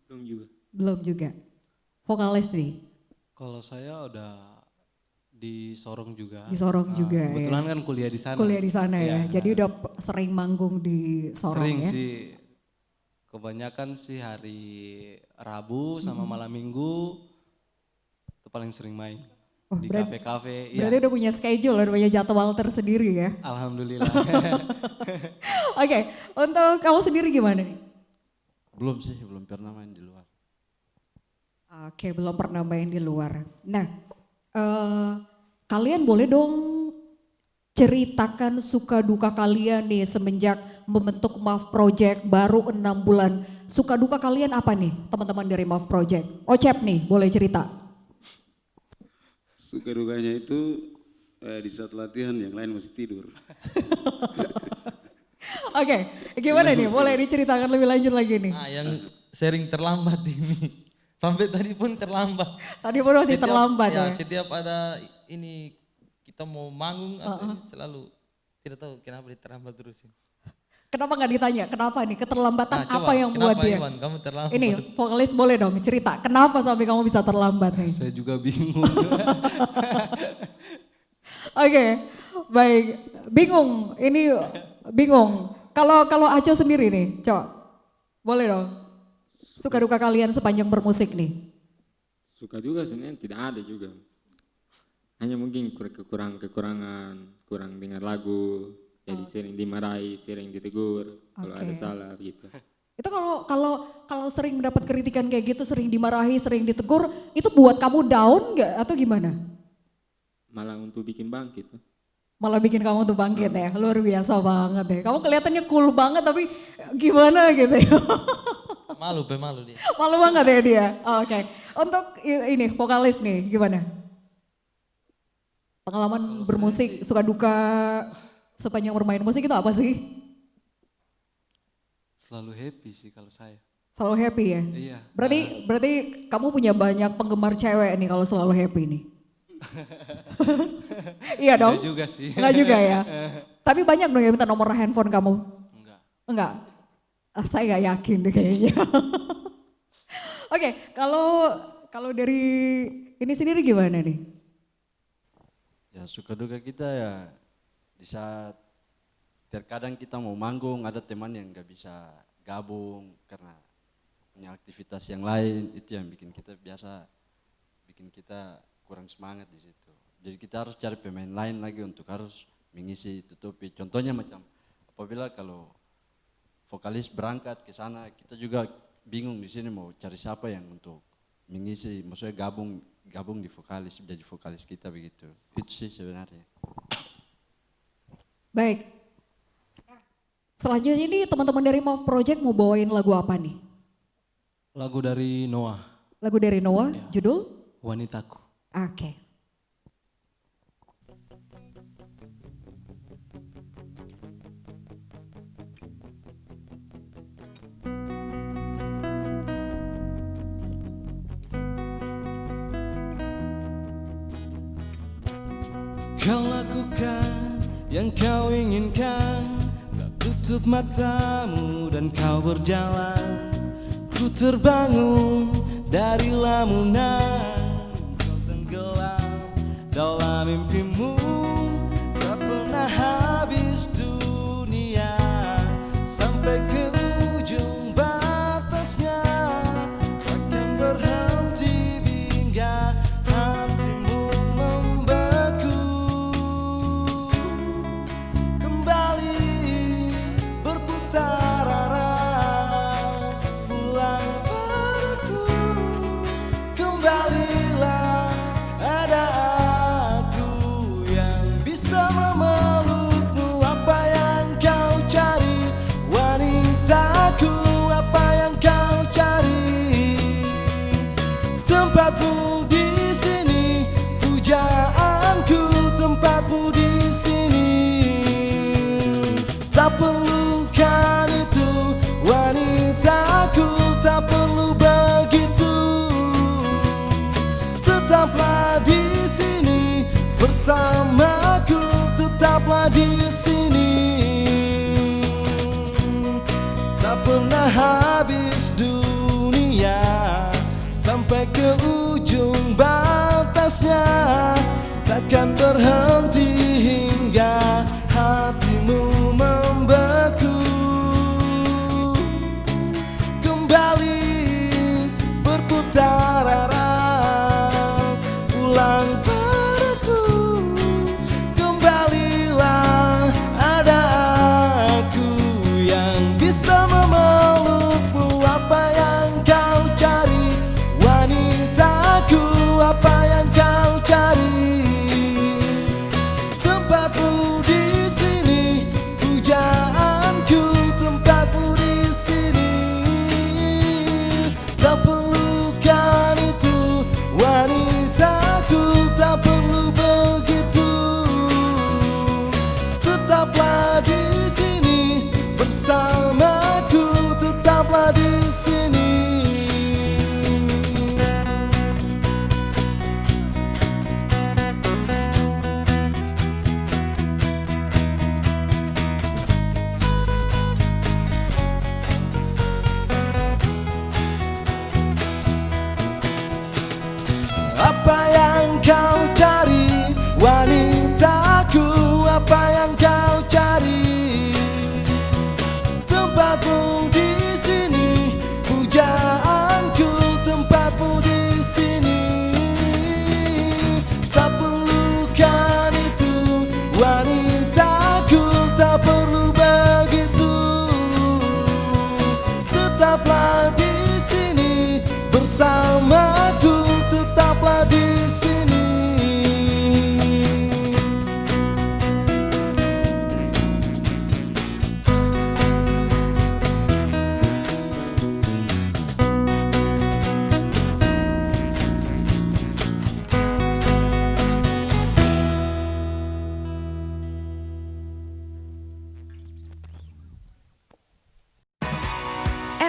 Belum juga. Belum juga. Vokalis nih? Kalau saya udah di Sorong juga. Di Sorong juga ya. Kebetulan kan kuliah di sana. Kuliah di sana ya, Iya. jadi udah sering manggung di Sorong Sering ya? sih. Kebanyakan sih hari Rabu sama malam Minggu itu paling sering main. Oh, Di berarti- kafe-kafe. Berarti Iya. udah punya schedule, udah punya jadwal tersendiri ya? Alhamdulillah. Oke, untuk kamu sendiri gimana nih? Belum sih, belum pernah main di luar. Oke, belum pernah main di luar. Nah, kalian boleh dong ceritakan suka duka kalian nih semenjak membentuk MAF Project baru 6 bulan. Suka duka kalian apa nih teman-teman dari MAF Project? Ocep nih, boleh cerita. Suka dukanya itu di saat latihan yang lain masih tidur. Oke, gimana nih? Boleh diceritakan lebih lanjut lagi nih. Ah, yang sering terlambat ini. Sampai tadi pun terlambat. Tadi pun masih terlambat ya. Setiap ada ini kita mau manggung atau ini selalu tidak tahu kenapa dia terlambat terus. Kenapa nggak ditanya? Kenapa nih? Keterlambatan Nah, apa yang buat kenapa, dia? Iwan, kamu terlambat? Ini vokalis boleh dong cerita. Kenapa sampai kamu bisa terlambat nih? Saya juga bingung. Oke, baik. Bingung. Ini bingung. Kalau Aco sendiri nih, Cok. Boleh dong. Suka duka kalian sepanjang bermusik nih. Suka juga sebenarnya tidak ada juga. Hanya mungkin kekurangan, kurang dengar lagu, jadi sering dimarahi, sering ditegur kalau ada salah gitu. Itu kalau sering mendapat kritikan kayak gitu, sering dimarahi, sering ditegur, itu buat kamu down nggak atau gimana? Malah untuk bikin bangkit. Malah bikin kamu tuh bangkit ya, luar biasa banget ya. Kamu kelihatannya cool banget tapi gimana gitu ya. Pemalu dia. Malu banget ya dia. Oke. Untuk ini vokalis nih gimana? Pengalaman bermusik suka duka sepanjang bermain musik itu apa sih? Selalu happy sih kalau saya. Selalu happy ya? Iya. Berarti kamu punya banyak penggemar cewek nih kalau selalu happy nih. Iya dong? Enggak juga sih. Enggak juga ya? Tapi banyak dong yang minta nomor handphone kamu? Enggak? Saya nggak yakin deh kayaknya. Oke, kalau dari ini sendiri gimana nih? Ya suka duka kita ya di saat terkadang kita mau manggung ada teman yang nggak bisa gabung karena punya aktivitas yang lain, itu yang bikin kita kurang semangat di situ. Jadi kita harus cari pemain lain lagi untuk harus mengisi tutupi. Contohnya macam apabila kalau vokalis berangkat ke sana, kita juga bingung di sini mau cari siapa yang untuk mengisi, maksudnya gabung di vokalis, jadi vokalis kita begitu. Itu sih sebenarnya. Baik. Selanjutnya ini teman-teman dari MAF Project mau bawain lagu apa nih? Lagu dari Noah, Lagu dari Noah, Ya. judul? Wanitaku. Oke. Kau lakukan yang kau inginkan, kau tutup matamu dan kau berjalan. Ku terbangun dari lamunan, kau tenggelam dalam mimpimu. Tak pernah habis dunia sampai ke ujung batasnya, takkan berhenti hingga hatimu membeku. Kembali berputar arah, pulang padaku. Kembalilah, ada aku yang bisa memelukmu. Apa yang kau cari, wanitaku? Apa yang kau cari? Tempatmu di sini, pujaanku. Tempatmu di sini. Tak perlu kan itu, wanitaku. Tak perlu begitu. Tetaplah di sini bersamaku. Tetaplah di sini. Tak pernah habis dunia sampai ke ujung batasnya, takkan berhenti hingga hatimu membeku. Kembali berputar arah, pulang padaku. Kembalilah, ada aku yang bisa memelukmu. Apa yang kau cari, wanita?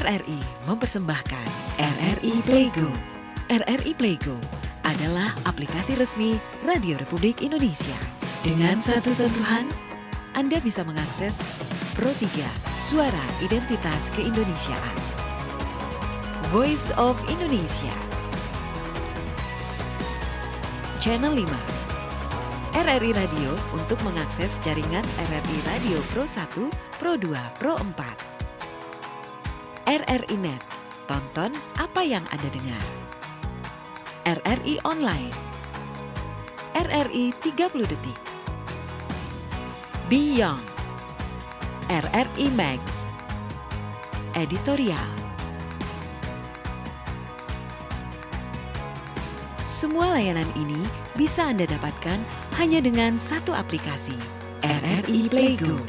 RRI mempersembahkan RRI Playgo. RRI Playgo adalah aplikasi resmi Radio Republik Indonesia. Dengan satu sentuhan, Anda bisa mengakses Pro 3 Suara Identitas Keindonesiaan, Voice of Indonesia, Channel 5, RRI Radio untuk mengakses jaringan RRI Radio Pro 1, Pro 2, Pro 4. RRI Net, tonton apa yang Anda dengar. RRI Online, RRI 30 Detik, Beyond, RRI Max, Editorial. Semua layanan ini bisa Anda dapatkan hanya dengan satu aplikasi, RRI Playgo.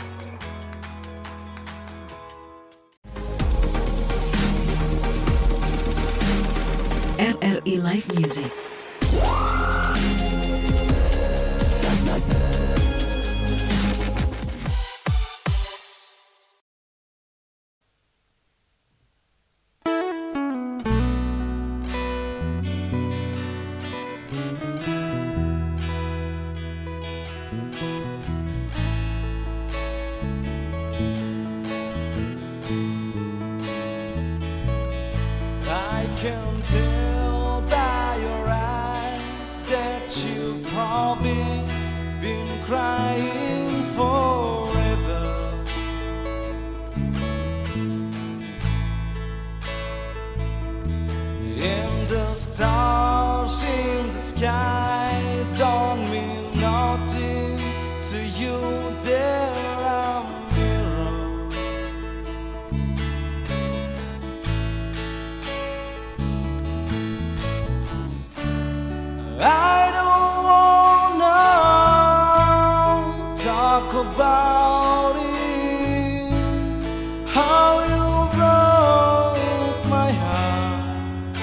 RRI Live Music. I can tell by your eyes that you've probably been crying forever. And the stars in the sky don't mean nothing to you. There are mirrors. I don't wanna talk about it, how you broke my heart.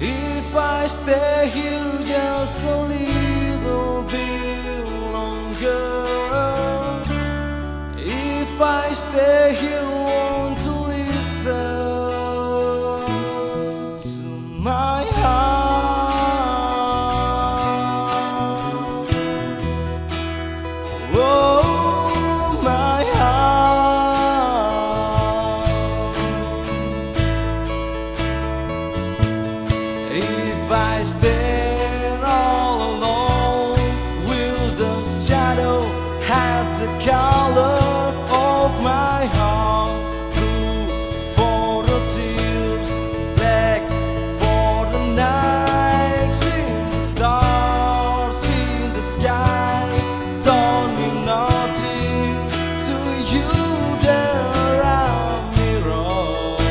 If I stay here just a little bit longer, if I stay here, won't you listen to my heart? Oh, my heart. If I stand all alone, will the shadow have the color of my heart? Blue for the tears, black for the night. See the stars in the sky don't mean nothing to you. There are mirrors.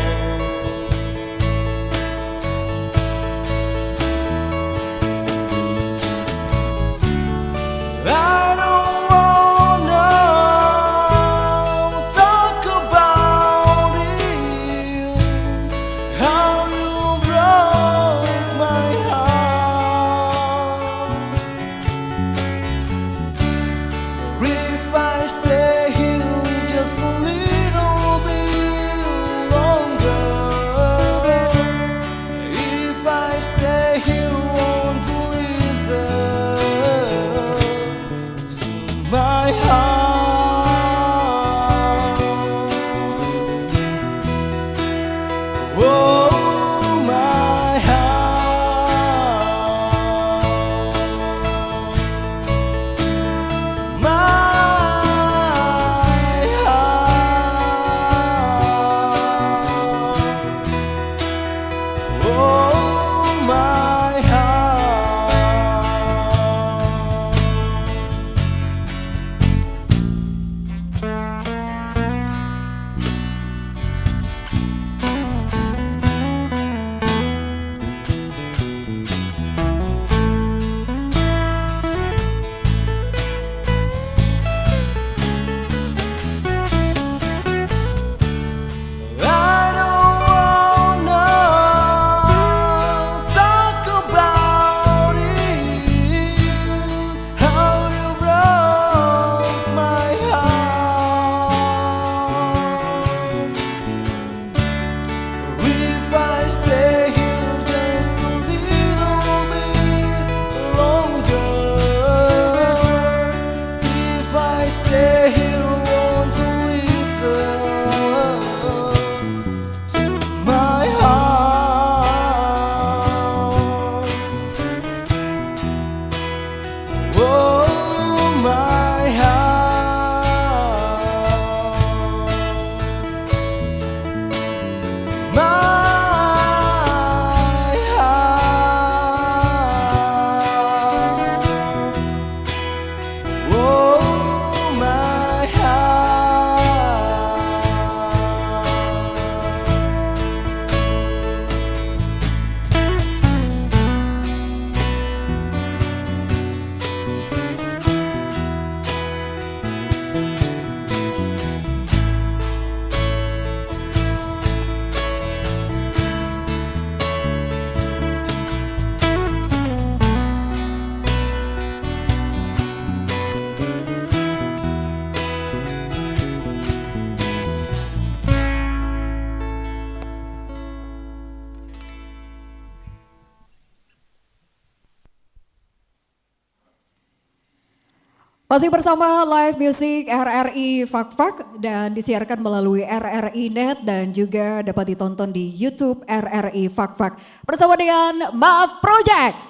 Masih bersama live music RRI Fak Fak dan disiarkan melalui RRI Net dan juga dapat ditonton di YouTube RRI Fak Fak bersama dengan Maaf Project.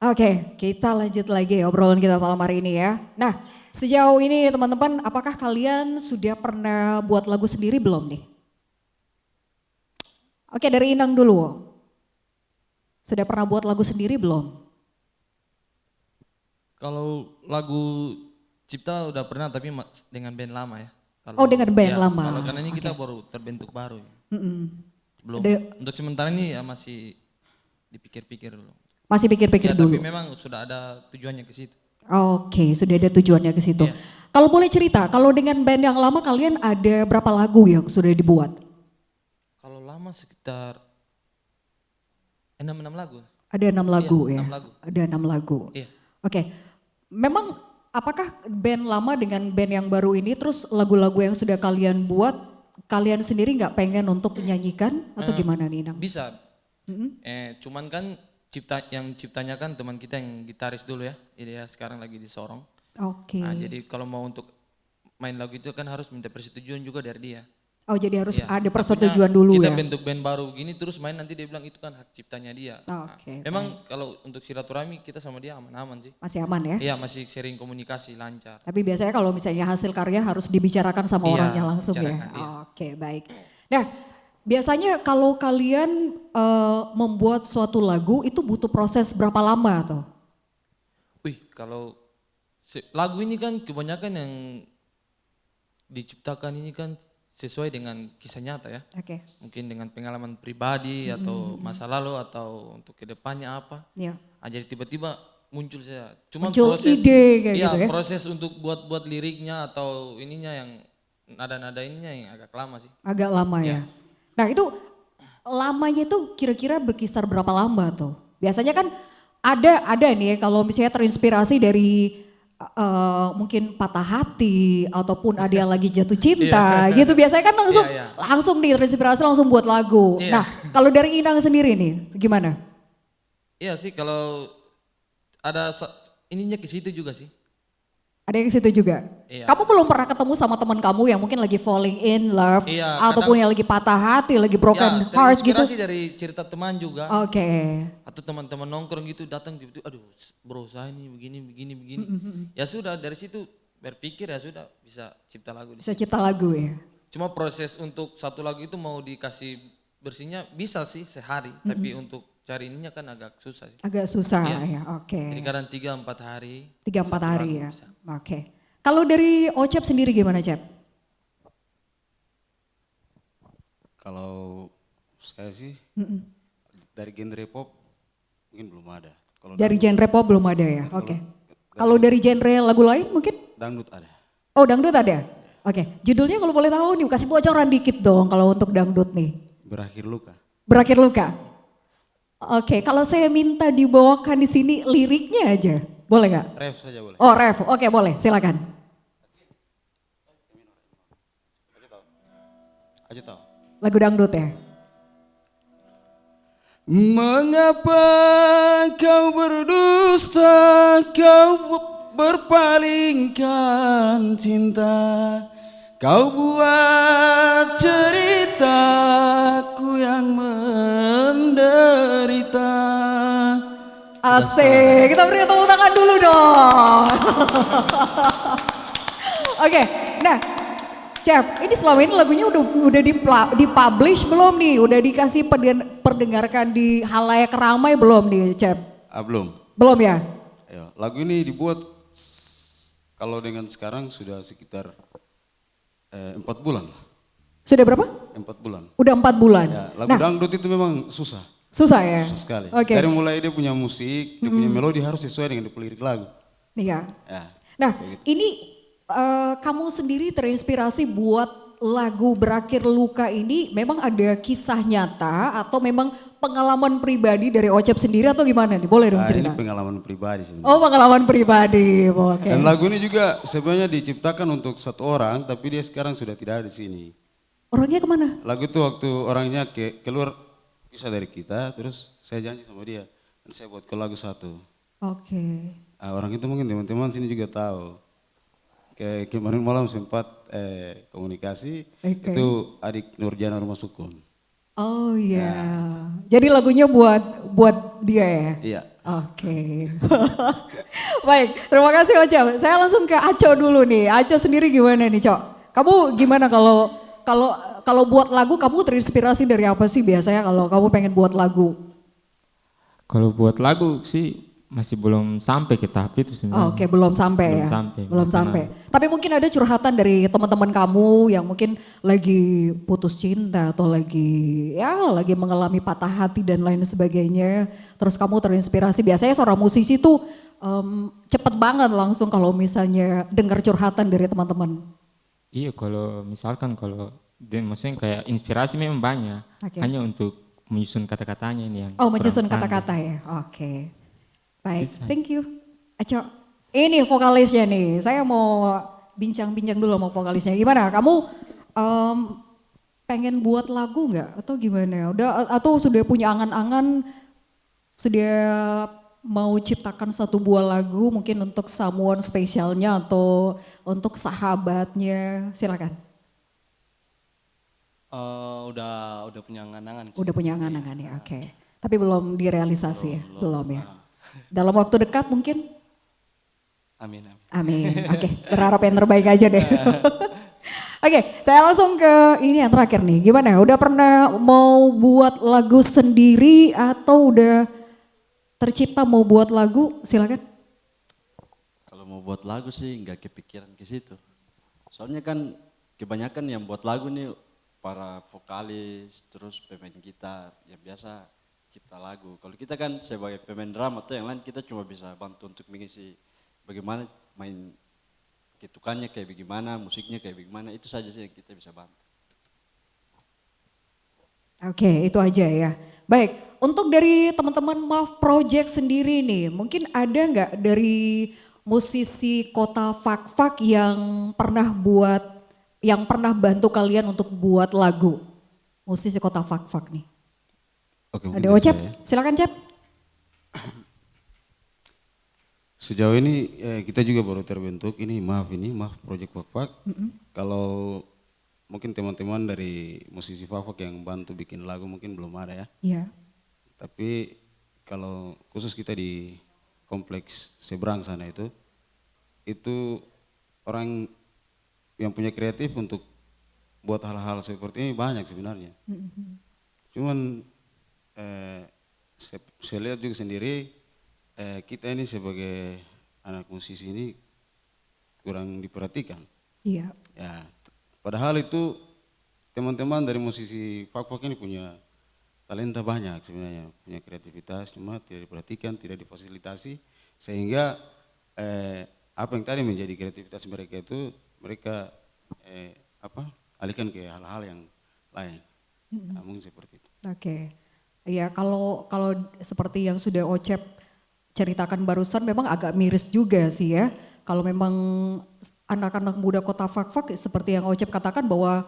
Oke, kita lanjut lagi obrolan kita malam hari ini ya. Nah, sejauh ini teman-teman, apakah kalian sudah pernah buat lagu sendiri belum nih? Oke, dari Inang dulu. Sudah pernah buat lagu sendiri belum? Kalau lagu cipta udah pernah tapi dengan band lama ya. Oh, dengan band lama. Kalau karena ini kita baru terbentuk baru ya. Belum. Ada- Untuk sementara ini ya masih dipikir-pikir dulu. Masih pikir-pikir Ya, dulu. tapi memang sudah ada tujuannya ke situ. Oke, sudah ada tujuannya ke situ. Iya. Kalau boleh cerita, kalau dengan band yang lama kalian ada berapa lagu yang sudah dibuat? Kalau lama sekitar 6 lagu. Ada 6 lagu Iya, ya? 6 lagu. Ada 6 lagu. Iya. Oke, memang apakah band lama dengan band yang baru ini terus lagu-lagu yang sudah kalian buat, kalian sendiri nggak pengen untuk menyanyikan atau gimana nih Nang? Bisa. Cuman kan yang ciptanya kan teman kita yang gitaris dulu ya. Jadi ya sekarang lagi di Sorong. Oke. Nah, jadi kalau mau untuk main lagu itu kan harus minta persetujuan juga dari dia. Oh jadi harus Iya. ada Takutnya persetujuan dulu kita ya? bentuk band baru gini terus main nanti dia bilang itu kan hak ciptanya dia. Oke, Memang kalau untuk silaturahmi kita sama dia aman-aman sih. Masih aman ya? Iya masih sering komunikasi lancar. Tapi biasanya kalau misalnya hasil karya harus dibicarakan sama Iya, orangnya langsung ya? bicarakan, iya. Oke baik. Nah biasanya kalau kalian membuat suatu lagu itu butuh proses berapa lama tuh? Wih kalau lagu ini kan kebanyakan yang diciptakan ini kan sesuai dengan kisah nyata ya. Oke. Mungkin dengan pengalaman pribadi atau masa lalu atau untuk kedepannya apa. Iya. Nah, jadi tiba-tiba muncul saya. Cuma Muncul proses, ide kayak iya, gitu ya? proses untuk buat liriknya atau ininya yang nada-nada ininya yang agak lama sih. Agak lama ya. Iya. Nah itu lamanya itu kira-kira berkisar berapa lama tuh? Biasanya kan ada nih ya, kalau misalnya terinspirasi dari mungkin patah hati ataupun ada yang lagi jatuh cinta gitu. Biasanya kan langsung Iya, iya. langsung nih terinspirasi langsung buat lagu. Iya. Nah kalau dari Inang sendiri nih gimana? Iya sih kalau ada ininya ke situ juga sih. Ada yang ke situ juga? Iya. Kamu belum pernah ketemu sama teman kamu yang mungkin lagi falling in love Iya, ataupun kadang- yang lagi patah hati, lagi broken Ya, heart gitu? terinspirasi dari cerita teman juga. Oke. Atau teman-teman nongkrong gitu datang gitu, aduh bro saya ini begini. Ya sudah dari situ berpikir ya sudah bisa cipta lagu di Bisa situ. cipta lagu ya? Cuma proses untuk satu lagu itu mau dikasih bersihnya bisa sih sehari, tapi untuk cari ininya kan agak susah sih. Agak susah Iya. ya, oke. Jadi kadang 3-4 hari. 3-4 satu hari lagu ya, bisa. oke. Kalau dari Ocep sendiri gimana Cep? Kalau saya sih dari genre pop mungkin belum ada. Kalau Dari genre pop belum ada ya, oke. Kalau dari genre lagu lain mungkin? dangdut ada. Oh dangdut ada? Oke, judulnya kalau boleh tahu nih, kasih bocoran dikit dong kalau untuk dangdut nih. Berakhir luka. Berakhir luka? Oke, kalau saya minta dibawakan di sini liriknya aja, boleh nggak? Ref saja boleh. Oh ref, oke boleh, silakan. Aja tahu. Lagu dangdut ya? Mengapa kau berdusta, kau berpalingkan cinta, kau buat ceritaku yang menderita. Asik, kita beri tepuk tangan dulu dong. Oke, nah Cep, ini selama ini lagunya udah dipublish belum nih? Udah dikasih perdengarkan di halayak ramai belum nih Cep? Belum. Belum ya? Ya, lagu ini dibuat kalau dengan sekarang sudah sekitar 4 bulan. Sudah berapa? 4 bulan. Udah 4 bulan. Ya, lagu Nah, dangdut itu memang susah. susah ya? Susah sekali. Oke. Dari mulai dia punya musik, dia punya melodi harus sesuai dengan lirik lagu. Iya. Ya. Nah, ini kamu sendiri terinspirasi buat lagu Berakhir Luka ini memang ada kisah nyata atau memang pengalaman pribadi dari Ocep sendiri atau gimana nih? Boleh dong Ini cerita? pengalaman pribadi sebenarnya. Oh pengalaman pribadi, oke. Dan lagu ini juga sebenarnya diciptakan untuk satu orang, tapi dia sekarang sudah tidak ada di sini. Orangnya kemana? Lagu itu waktu orangnya keluar bisa dari kita, terus saya janji sama dia, dan saya buat lagu satu. Oke. Orang itu mungkin teman-teman sini juga tahu. Kemarin malam sempat komunikasi, Oke. itu adik Nurjana Rumah Sukun. Oh iya. Jadi lagunya buat dia ya? Iya. Oke. Baik, terima kasih Oce. Saya langsung ke Aco dulu nih. Aco sendiri gimana nih, Cok? Kamu gimana kalau buat lagu kamu terinspirasi dari apa sih biasanya kalau kamu pengen buat lagu? Kalau buat lagu sih masih belum sampai ke tahap itu sebenarnya. Oke, belum sampai Belum ya. sampai, Belum karena- sampai. Tapi mungkin ada curhatan dari teman-teman kamu yang mungkin lagi putus cinta atau lagi mengalami patah hati dan lain sebagainya. Terus kamu terinspirasi. Biasanya seorang musisi tuh cepet banget langsung kalau misalnya dengar curhatan dari teman-teman. Iya, kalau misalkan maksudnya kayak inspirasi memang banyak. Oke. Hanya untuk menyusun kata-katanya ini yang Oh, menyusun kurang pandai. kata-kata ya. Oke. Baik, Bisa. thank you. Aco, ini vokalisnya nih. Saya mau bincang-bincang dulu sama vokalisnya. Gimana? Kamu pengen buat lagu nggak? Atau gimana? Atau sudah punya angan-angan, sudah mau ciptakan satu buah lagu mungkin untuk someone spesialnya atau untuk sahabatnya? Silakan. Udah punya angan-angan sih. Udah punya angan-angan ya, oke. Tapi belum direalisasi ya? Belum ya? Dalam waktu dekat mungkin? Amin, amin. Amin. Oke, berharap yang terbaik aja deh. Oke, saya langsung ke ini yang terakhir nih. Gimana? Udah pernah mau buat lagu sendiri atau udah tercipta mau buat lagu? Silakan. Kalau mau buat lagu sih nggak kepikiran ke situ. Soalnya kan kebanyakan yang buat lagu nih para vokalis, terus pemain gitar yang biasa cipta lagu. Kalau kita kan sebagai pemain drum atau yang lain kita cuma bisa bantu untuk mengisi bagaimana main ketukannya kayak bagaimana, musiknya kayak bagaimana, itu saja sih yang kita bisa bantu. Oke, itu aja ya. Baik, untuk dari teman-teman MAF Project sendiri nih, mungkin ada nggak dari musisi Kota Fak-Fak yang pernah bantu kalian untuk buat lagu? Musisi Kota Fak-Fak nih. Oke, Ada mungkin Ocep, saya. silakan Cep. Sejauh ini kita juga baru terbentuk, ini maaf Project Fak-Fak. Kalau mungkin teman-teman dari musisi Fak-Fak yang bantu bikin lagu mungkin belum ada ya. Iya. Tapi kalau khusus kita di kompleks seberang sana itu orang yang punya kreatif untuk buat hal-hal seperti ini banyak sebenarnya. Cuman saya lihat juga sendiri kita ini sebagai anak musisi ini kurang diperhatikan. Iya. Ya, padahal itu teman-teman dari musisi Fak-Fak ini punya talenta banyak sebenarnya, punya kreativitas, cuma tidak diperhatikan, tidak difasilitasi, sehingga apa yang tadi menjadi kreativitas mereka itu mereka alihkan ke hal-hal yang lain. Nah, mungkin seperti itu. Oke. Ya kalau seperti yang sudah Ocep ceritakan barusan memang agak miris juga sih ya. Kalau memang anak-anak muda Kota Fak-Fak seperti yang Ocep katakan bahwa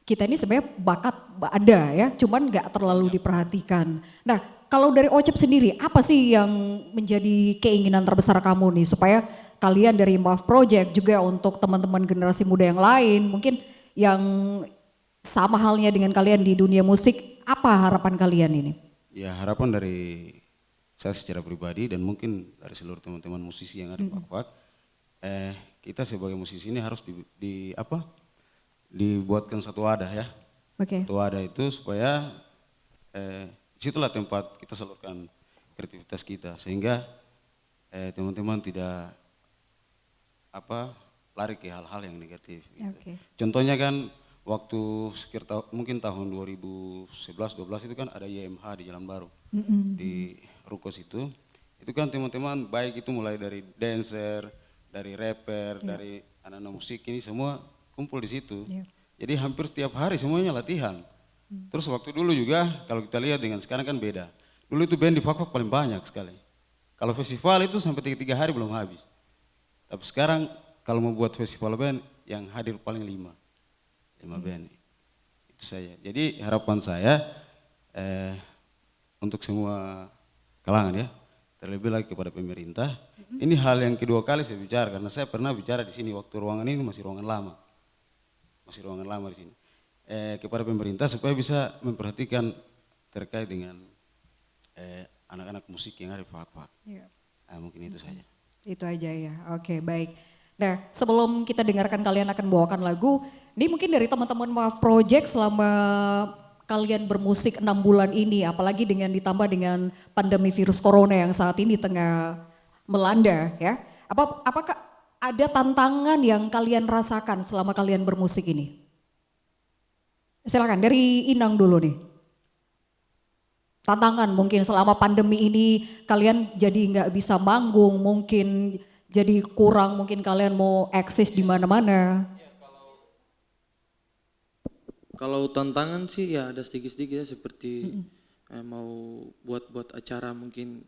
kita ini sebenarnya bakat ada ya, cuman nggak terlalu diperhatikan. Nah, kalau dari Ocep sendiri, apa sih yang menjadi keinginan terbesar kamu nih supaya kalian dari MAF Project juga untuk teman-teman generasi muda yang lain, mungkin yang sama halnya dengan kalian di dunia musik, apa harapan kalian ini? Ya, harapan dari saya secara pribadi dan mungkin dari seluruh teman-teman musisi yang ada di Fak-Fak, kita sebagai musisi ini harus dibuatkan satu wadah ya. Oke. Satu wadah itu supaya disitulah tempat kita salurkan kreativitas kita sehingga teman-teman tidak lari ke hal-hal yang negatif. Gitu. Oke. Contohnya kan waktu sekitar mungkin tahun 2011-12 itu kan ada YMH di Jalan Baru di Rukos itu kan teman-teman baik itu mulai dari dancer, dari rapper, dari anak-anak musik ini semua kumpul di situ. Jadi hampir setiap hari semuanya latihan. Terus waktu dulu juga kalau kita lihat dengan sekarang kan beda. Dulu itu band di Fak-Fak paling banyak sekali. Kalau festival itu sampai 3 hari belum habis. Tapi sekarang kalau mau buat festival band yang hadir paling 5 band. Itu saja. Jadi harapan saya untuk semua kalangan ya, terlebih lagi kepada pemerintah. Ini hal yang kedua kali saya bicara, karena saya pernah bicara di sini waktu ruangan ini masih ruangan lama. Masih ruangan lama di sini. Kepada pemerintah supaya bisa memperhatikan terkait dengan anak-anak musik yang ada di Fak-Fak. Iya. Mungkin itu saja. Itu aja ya, oke baik. Nah sebelum kita dengarkan kalian akan bawakan lagu, ini mungkin dari teman-teman Maaf Project selama kalian bermusik 6 bulan ini, apalagi ditambah dengan pandemi virus corona yang saat ini tengah melanda ya. Apakah ada tantangan yang kalian rasakan selama kalian bermusik ini? Silakan dari Inang dulu nih. Tantangan mungkin selama pandemi ini kalian jadi nggak bisa manggung, mungkin jadi kurang, mungkin kalian mau eksis di mana-mana. Kalau tantangan sih ya ada sedikit-sedikit ya, seperti mau buat acara, mungkin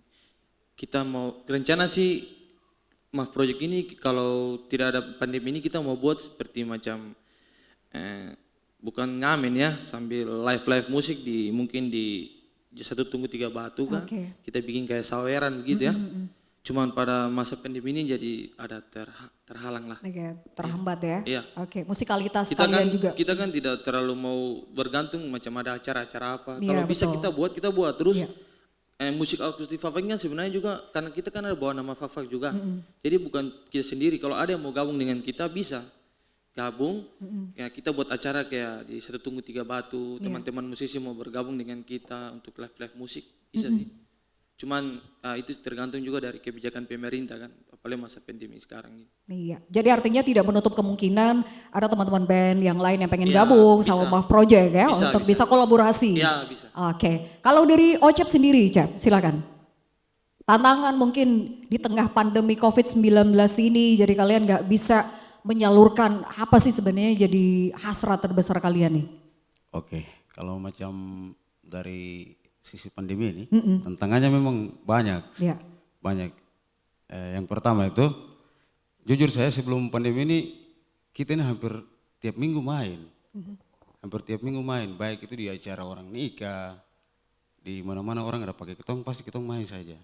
kita mau rencana sih Maaf Project ini kalau tidak ada pandemi ini kita mau buat seperti macam bukan ngamen ya, sambil live musik mungkin di Satu Tunggu Tiga Batu kan. Kita bikin kayak saweran begitu ya. Cuman pada masa pandemi ini jadi ada terhalang lah. Oke, terhambat ya. Iya. Oke, musikalitas Kita kalian kan, juga. kita kan tidak terlalu mau bergantung macam ada acara-acara apa. Iya, Kalau bisa betul. kita buat. Terus Iya. musik akustik Fak-Fak kan sebenarnya juga karena kita kan ada bawa nama Fak-Fak juga. Jadi bukan kita sendiri. Kalau ada yang mau gabung dengan kita bisa gabung. Ya kita buat acara kayak di Satu Tunggu Tiga Batu. Teman-teman musisi mau bergabung dengan kita untuk live musik bisa sih. Cuman itu tergantung juga dari kebijakan pemerintah kan, apalagi masa pandemi sekarang ini. Iya, jadi artinya tidak menutup kemungkinan ada teman-teman band yang lain yang pengen Iya, gabung bisa. sama Maaf Project ya untuk bisa kolaborasi. Iya bisa. Oke, kalau dari Ocep sendiri Cep, silakan. Tantangan mungkin di tengah pandemi COVID-19 ini, jadi kalian nggak bisa menyalurkan apa sih sebenarnya jadi hasrat terbesar kalian nih? Oke, kalau macam dari sisi pandemi ini, tantangannya memang banyak. Iya. Banyak. Yang pertama itu, jujur saya sebelum pandemi ini, kita ini hampir tiap minggu main. Hampir tiap minggu main, baik itu di acara orang nikah, di mana-mana orang ada pakai ketong, pasti ketong main saja.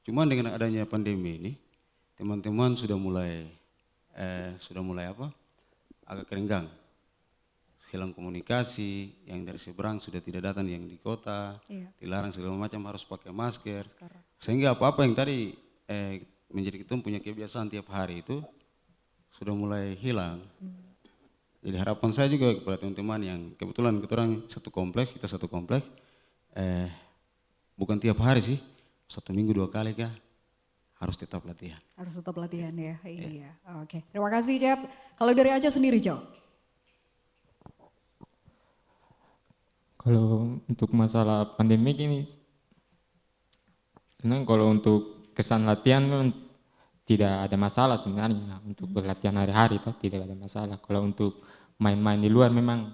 Cuman dengan adanya pandemi ini, teman-teman sudah mulai agak kerenggang. Hilang komunikasi, yang dari seberang sudah tidak datang, yang di kota, dilarang segala macam harus pakai masker. Sehingga apa-apa yang tadi menjadi kita punya kebiasaan tiap hari itu sudah mulai hilang. Jadi harapan saya juga kepada teman-teman yang kebetulan kita orang satu kompleks, bukan tiap hari sih, 1 minggu 2 kali kah, harus tetap latihan. Harus tetap latihan ya, iya. Oke, terima kasih Cep. Kalau dari Aja sendiri Cok? Kalau untuk masalah pandemi ini, sebenarnya kalau untuk kesan latihan memang tidak ada masalah sebenarnya. Untuk berlatihan hari-hari itu tidak ada masalah. Kalau untuk main-main di luar memang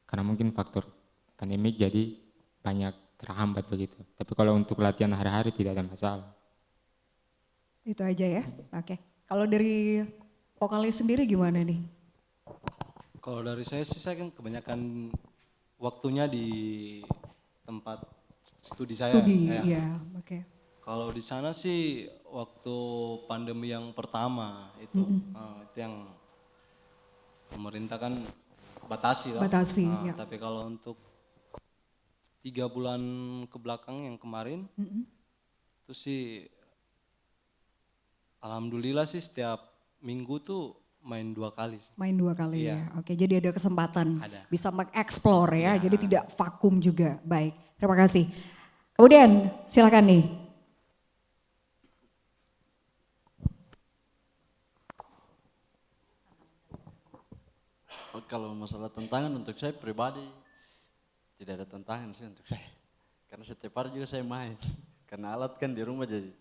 karena mungkin faktor pandemi jadi banyak terhambat begitu. Tapi kalau untuk latihan hari-hari tidak ada masalah. Itu aja ya, oke. Kalau dari vokalis sendiri gimana nih? Kalau dari saya sih, saya kan kebanyakan waktunya di tempat studi saya. Iya, oke. Kalau di sana sih waktu pandemi yang pertama itu, itu yang pemerintah kan batasi. Batasi, ya. Tapi kalau untuk 3 bulan ke belakang yang kemarin, itu sih alhamdulillah sih setiap minggu tuh main 2 kali. Main 2 kali Iya. ya, oke. Jadi ada kesempatan Ada. bisa mengeksplor ya, Iya. jadi tidak vakum juga. Baik, terima kasih. Kemudian silakan nih. Kalau masalah tantangan untuk saya pribadi tidak ada tantangan sih untuk saya. Karena setiap hari juga saya main. Karena alat kan di rumah jadi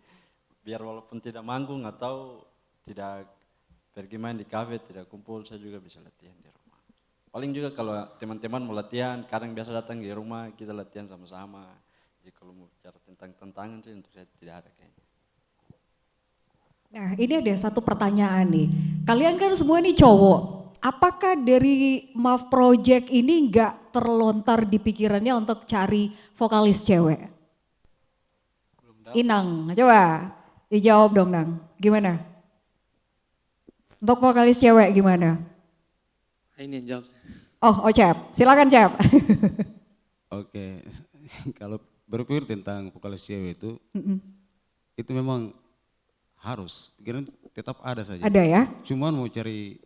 biar walaupun tidak manggung atau tidak pergi main di kafe, tidak kumpul, saya juga bisa latihan di rumah. Paling juga kalau teman-teman mau latihan, kadang biasa datang di rumah, kita latihan sama-sama. Jadi kalau mau bicara tentang tantangan sih untuk saya tidak ada kayaknya. Nah ini ada satu pertanyaan nih, kalian kan semua ini cowok. Apakah dari Maaf Project ini nggak terlontar di pikirannya untuk cari vokalis cewek? Inang, coba dijawab dong Nang, gimana? Untuk vokalis cewek gimana? Ini yang jawab. Oh, Cep, silakan Cep. Oke, kalau berpikir tentang vokalis cewek itu memang harus, pikiran tetap ada saja. Ada ya? Cuman mau cari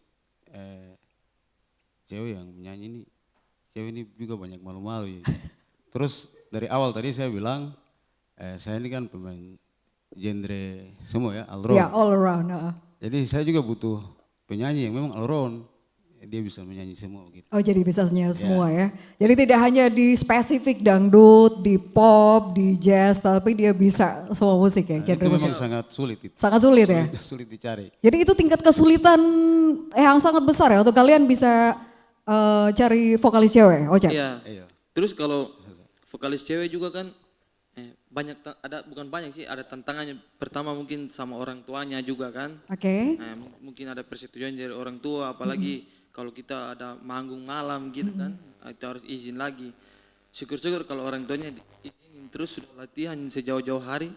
cewek yang menyanyi ini, cewek ini juga banyak malu-malu ya. Terus dari awal tadi saya bilang, saya ini kan pemain genre semua ya, all round. Ya, all around. Jadi saya juga butuh penyanyi yang memang all round, dia bisa menyanyi semua gitu. Oh jadi bisa nyanyi semua ya. Jadi tidak hanya di spesifik dangdut, di pop, di jazz, tapi dia bisa semua musik ya. Nah, itu memang sangat sulit itu. Sangat sulit ya? Sulit dicari. Jadi itu tingkat kesulitan yang sangat besar ya untuk kalian bisa cari vokalis cewek, Ocha? Iya. Terus kalau vokalis cewek juga kan banyak ada bukan banyak sih, ada tantangannya. Pertama mungkin sama orang tuanya juga kan. Oke. Mungkin ada persetujuan dari orang tua, apalagi kalau kita ada manggung malam gitu kan, itu harus izin lagi. Syukur-syukur kalau orang tuanya izinin terus sudah latihan sejauh-jauh hari,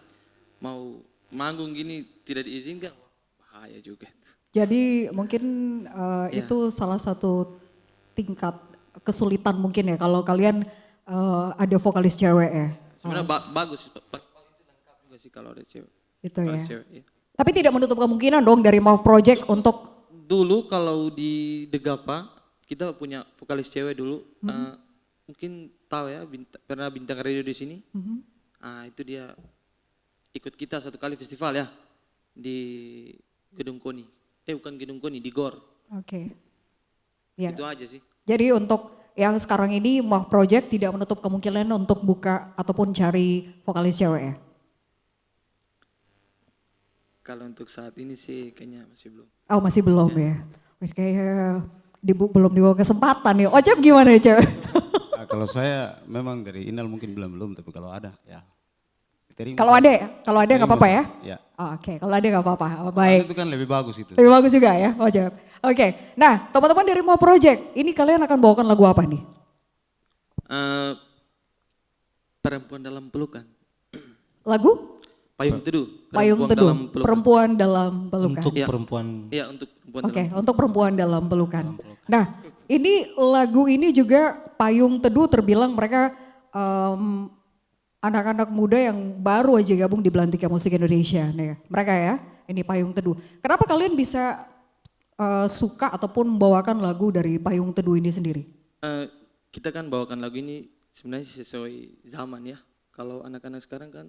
mau manggung gini tidak diizinkan, bahaya juga. Jadi mungkin itu salah satu tingkat kesulitan mungkin ya kalau kalian ada vokalis cewek ya. Sebenarnya bagus itu lengkap juga sih kalau ada cewek. Itu ya. Cewek, ya. Tapi tidak menutup kemungkinan dong dari Mouth Project untuk dulu kalau di Degapa kita punya vokalis cewek dulu, mungkin tahu ya, pernah bintang radio di sini. Itu dia ikut kita satu kali festival ya di Gedung Koni. Bukan Gedung Koni, di GOR. Oke. Ya. Itu aja sih. Jadi untuk yang sekarang ini Mouth Project tidak menutup kemungkinan untuk buka ataupun cari vokalis cewek ya? Kalau untuk saat ini sih kayaknya masih belum. Oh masih belum ya? Wih, kayak belum dibawa kesempatan ya. Ocep gimana ya cewek? Kalau saya memang dari Inal mungkin belum, tapi kalau ada ya. Kalau ada nggak apa-apa ya? Ya. Oke, kalau ada nggak apa-apa. Baik. Itu kan lebih bagus itu. Lebih bagus juga ya, Ocep. Oke, nah teman-teman dari Mouth Project, ini kalian akan bawakan lagu apa nih? Perempuan dalam pelukan. Lagu? Payung Teduh. Payung Teduh, Perempuan dalam Pelukan. Untuk perempuan. Iya, untuk perempuan. Oke, untuk Perempuan dalam Pelukan. Nah, ini lagu ini juga Payung Teduh terbilang mereka anak-anak muda yang baru aja gabung di Belantika Musik Indonesia. Nih, mereka ya, ini Payung Teduh. Kenapa kalian bisa suka ataupun membawakan lagu dari Payung Teduh ini sendiri? Kita kan bawakan lagu ini sebenarnya sesuai zaman ya. Kalau anak-anak sekarang kan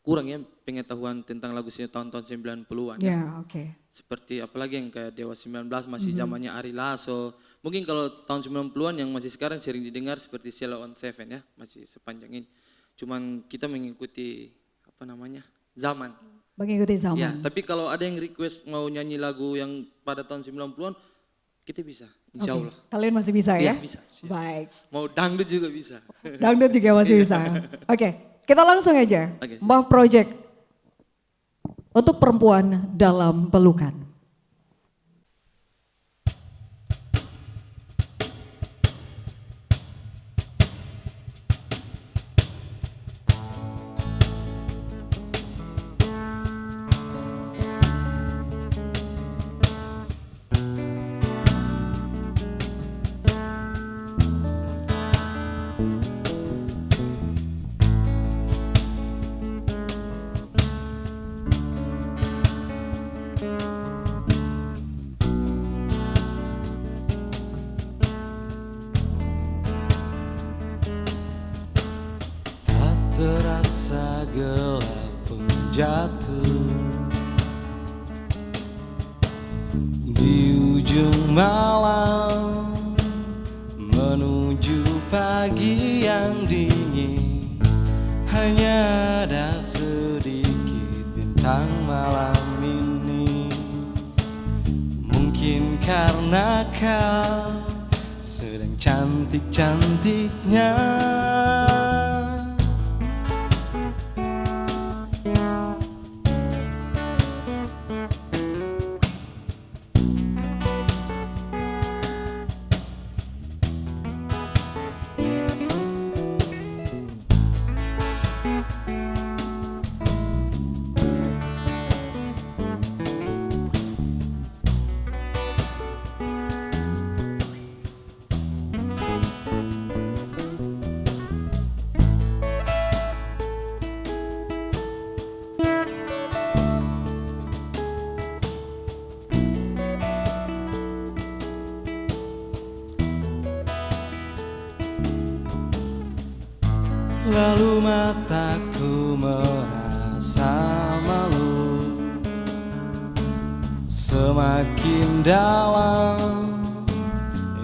kurang ya pengetahuan tentang lagu tahun-tahun 90-an ya. Oke. Seperti apalagi yang kayak Dewa 19 masih zamannya Ari Lasso. Mungkin kalau tahun 90-an yang masih sekarang sering didengar seperti Sheila on Seven ya, masih sepanjang ini. Cuman kita mengikuti zaman. Mengikuti zaman. Ya, tapi kalau ada yang request mau nyanyi lagu yang pada tahun 90-an, kita bisa, insya Allah. Kalian masih bisa ya? Iya, bisa. Baik. Mau dangdut juga bisa. Dangdut juga masih bisa. Oke, kita langsung aja. Oke, Mouth Project untuk Perempuan dalam Pelukan. Terasa gelap pun jatuh di ujung malam menuju pagi yang dingin. Hanya ada sedikit bintang malam ini. Mungkin karena kau sedang cantik-cantiknya. lalu mataku merasa malu. Semakin dalam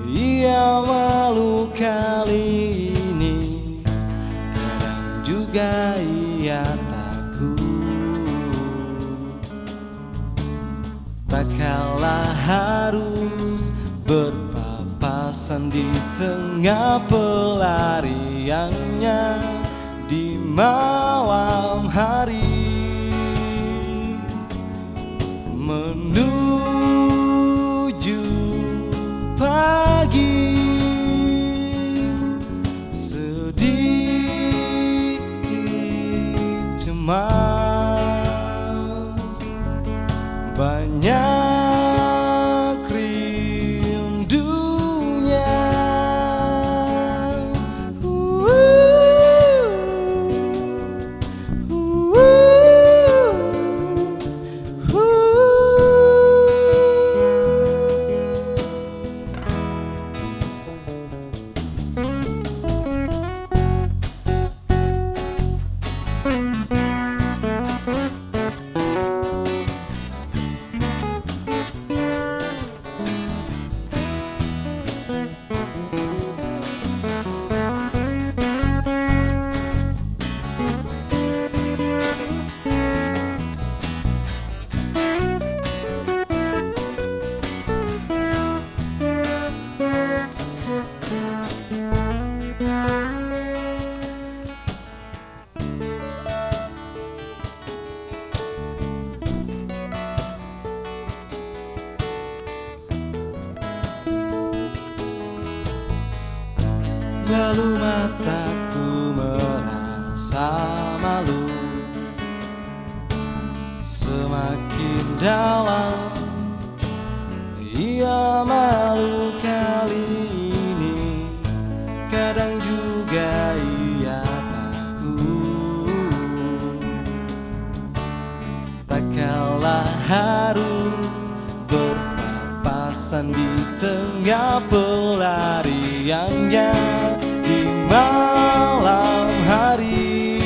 ia malu kali ini, kadang juga ia takut. Tak kalah harus berpapasan di tengah pelariannya di malam hari, menuju pagi. Sedikit cemas, banyak rindunya. Lalu mataku merasa malu, semakin dalam ia malu kali ini, kadang juga ia takut. Tak kalah harus berpapasan di tengah pelariannya di malam hari,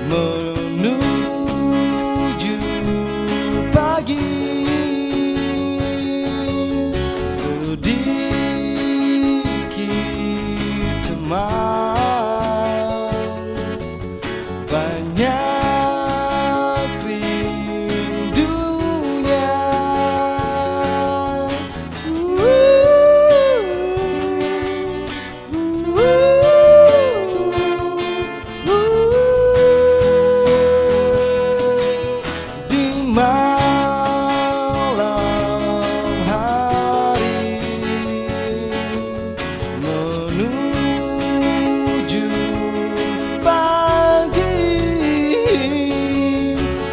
menuju pagi. Sedikit cemas, banyak rindunya. Di malam hari, menuju pagi.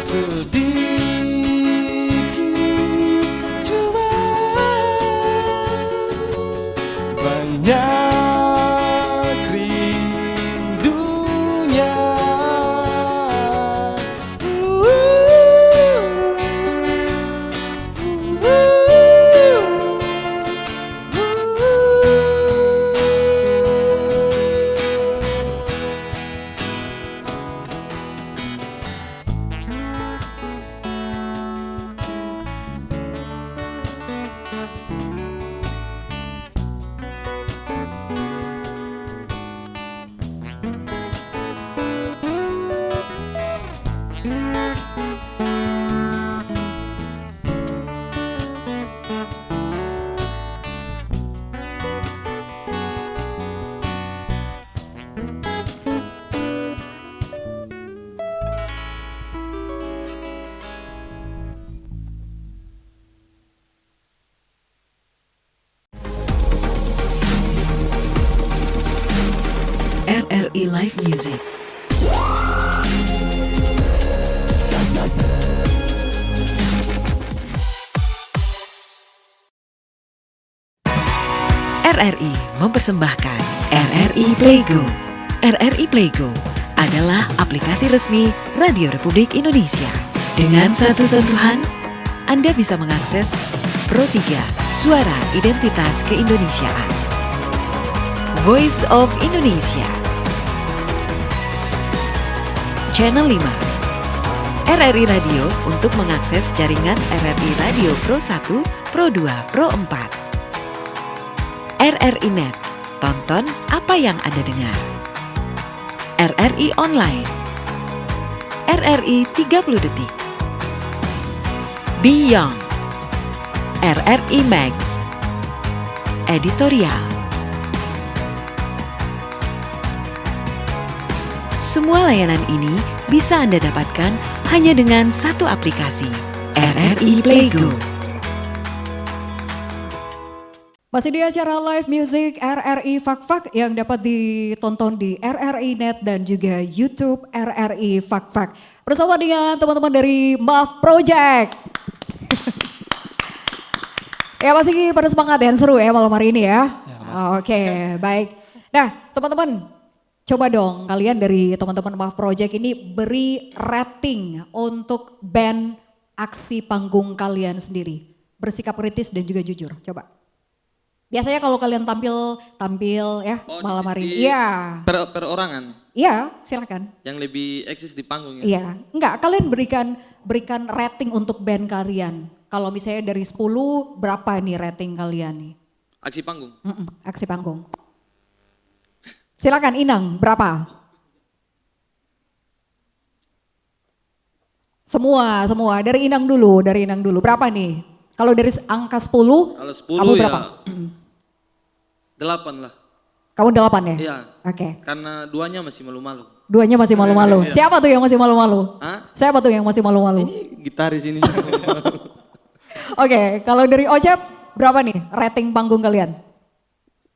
Sedikit cemas, banyak rindunya. RRI Live Music. RRI mempersembahkan RRI Playgo. RRI Playgo adalah aplikasi resmi Radio Republik Indonesia. Dengan satu sentuhan, Anda bisa mengakses Pro 3 Suara Identitas Keindonesiaan. Voice of Indonesia. Channel 5. RRI Radio untuk mengakses jaringan RRI Radio Pro 1, Pro 2, Pro 4. RRI Net. Tonton apa yang Anda dengar. RRI Online. RRI 30 Detik. Be Young. RRI Max. Editorial. Semua layanan ini bisa Anda dapatkan hanya dengan satu aplikasi, RRI Playgo. Masih di acara live music RRI Fak-Fak yang dapat ditonton di RRI Net dan juga YouTube RRI Fak-Fak. Bersama dengan teman-teman dari MAF Project. Ya masih pada semangat dan seru ya malam hari ini ya. Oke, baik. Nah teman-teman, coba dong kalian dari teman-teman MAF Project ini beri rating untuk band aksi panggung kalian sendiri. Bersikap kritis dan juga jujur, coba. Biasanya kalau kalian tampil ya malam hari ini. Iya. Perorangan. Iya, silakan. Yang lebih eksis di panggung ya. Iya, enggak kalian berikan rating untuk band kalian. Kalau misalnya dari 10 berapa nih rating kalian nih? Aksi panggung. Aksi panggung. Silakan Inang, berapa? Semua. Dari Inang dulu. Berapa nih? Kalau dari angka 10, kalau 10 kamu ya berapa? 8 lah. Kamu 8 ya? Iya. Oke. Karena duanya masih malu-malu. Duanya masih malu-malu. Siapa tuh yang masih malu-malu? Hah? Siapa tuh yang masih malu-malu? Ini gitaris ini. Oke, kalau dari Ocep berapa nih rating panggung kalian?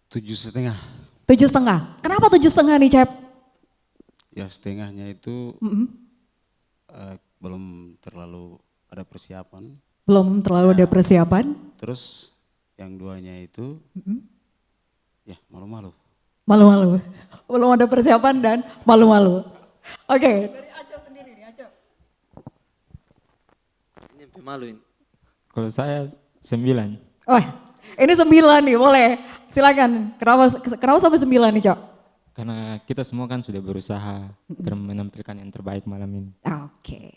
7,5. 7,5. Kenapa 7,5 nih Cep? Ya setengahnya itu belum terlalu ada persiapan. Belum terlalu ada persiapan. Terus yang duanya itu ya malu-malu. Malu-malu. Belum ada persiapan dan malu-malu. Oke. Dari Acep sendiri nih, Acep. Ini sampai malu ini. Kalau saya 9. Oh, ini 9 nih, boleh. Silakan. Kenapa sampai 9 nih, Cok? Karena kita semua kan sudah berusaha menampilkan yang terbaik malam ini. Oke.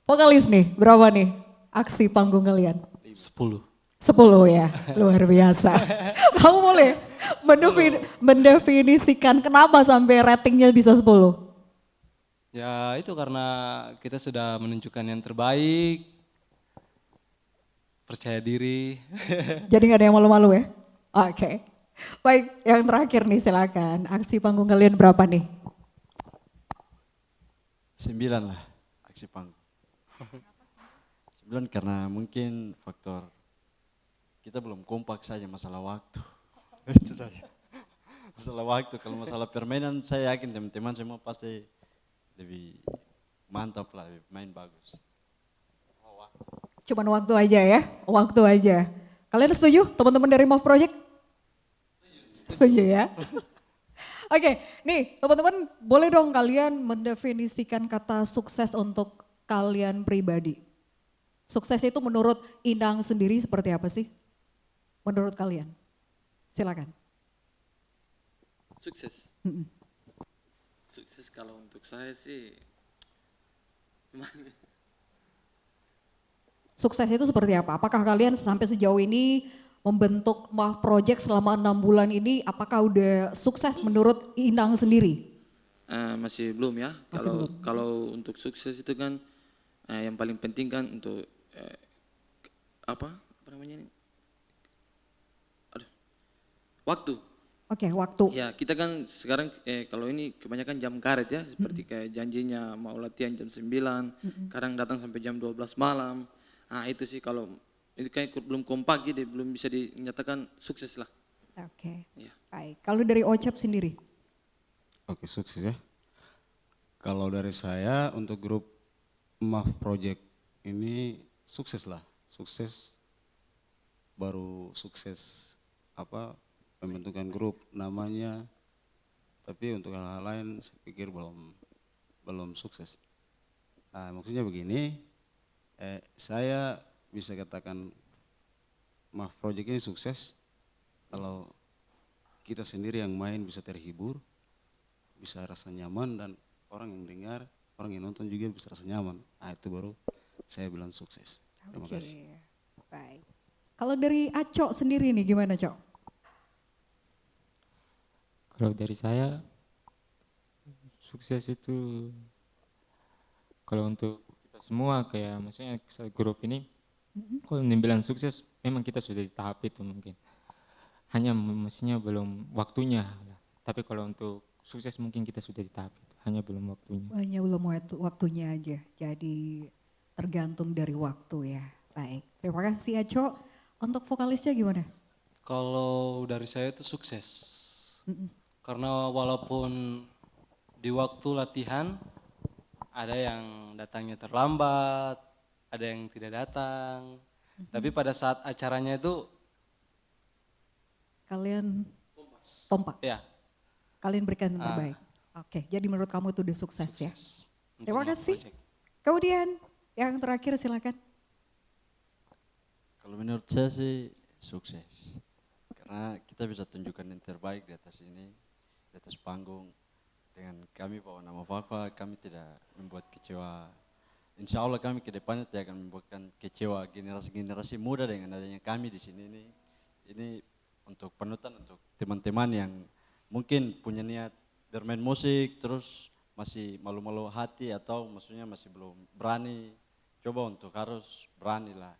Vokalis nih, berapa nih aksi panggung kalian? 10. 10 ya, luar biasa. Kamu boleh mendefinisikan kenapa sampai ratingnya bisa 10? Ya itu karena kita sudah menunjukkan yang terbaik, percaya diri. Jadi gak ada yang malu-malu ya? Oke. Baik, yang terakhir nih silakan. Aksi panggung kalian berapa nih? 9 lah aksi panggung. 9 karena mungkin faktor kita belum kompak saja masalah waktu. Itu saja. Masalah waktu, kalau masalah permainan saya yakin teman-teman semua pasti lebih mantap lah, lebih main bagus. Cuman waktu aja ya, waktu aja. Kalian setuju teman-teman dari MAF Project? Setuju ya? Oke, nih teman-teman boleh dong kalian mendefinisikan kata sukses untuk kalian pribadi. Sukses itu menurut Inang sendiri seperti apa sih? Menurut kalian? Silakan. Sukses. Sukses kalau untuk saya sih gimana? Sukses itu seperti apa? Apakah kalian sampai sejauh ini membentuk MAF Project selama 6 bulan ini, apakah udah sukses menurut Inang sendiri? Masih belum ya. Kalau untuk sukses itu kan yang paling penting kan untuk apa namanya ini? Waktu. Oke, waktu. Ya kita kan sekarang kalau ini kebanyakan jam karet ya, seperti kayak janjinya mau latihan jam 9, kadang datang sampai jam 12 malam. Nah itu sih kalau itu kayak belum kompak jadi belum bisa dinyatakan sukses lah. Oke, Ya. baik. Kalau dari Ocep sendiri? Oke, sukses ya. Kalau dari saya untuk grup MAF Project ini sukses lah. Sukses baru sukses pembentukan grup namanya. Tapi untuk hal-hal lain saya pikir belum sukses. Maksudnya begini, saya bisa katakan MAF Project ini sukses kalau kita sendiri yang main bisa terhibur, bisa rasa nyaman, dan orang yang dengar, orang yang nonton juga bisa rasa nyaman. Nah itu baru saya bilang sukses. Terima Oke, kasih. baik. Kalau dari Aco sendiri nih gimana, Cok? Kalau dari saya, sukses itu kalau untuk kita semua kayak maksudnya grup ini, kalau dibilang sukses memang kita sudah di tahap itu mungkin. Hanya mestinya belum waktunya. Tapi kalau untuk sukses mungkin kita sudah di tahap itu, hanya belum waktunya. Hanya belum waktunya aja, jadi tergantung dari waktu ya. Baik, terima kasih Aco. Untuk vokalisnya gimana? Kalau dari saya itu sukses. Karena walaupun di waktu latihan ada yang datangnya terlambat, ada yang tidak datang. Tapi pada saat acaranya itu Kalian kompak, ya kalian berikan yang terbaik. Oke, jadi menurut kamu itu udah sukses ya? untuk Terima kasih. project. Kemudian yang terakhir silakan. Kalau menurut saya sih sukses. Karena kita bisa tunjukkan yang terbaik di atas ini, di atas panggung. Dengan kami bawa nama Fakfak, kami tidak membuat kecewa. Insya Allah kami ke depannya tidak akan membuatkan kecewa generasi-generasi muda dengan adanya kami di sini ini. Ini untuk panutan untuk teman-teman yang mungkin punya niat bermain musik terus masih malu-malu hati atau maksudnya masih belum berani. Coba untuk harus berani lah.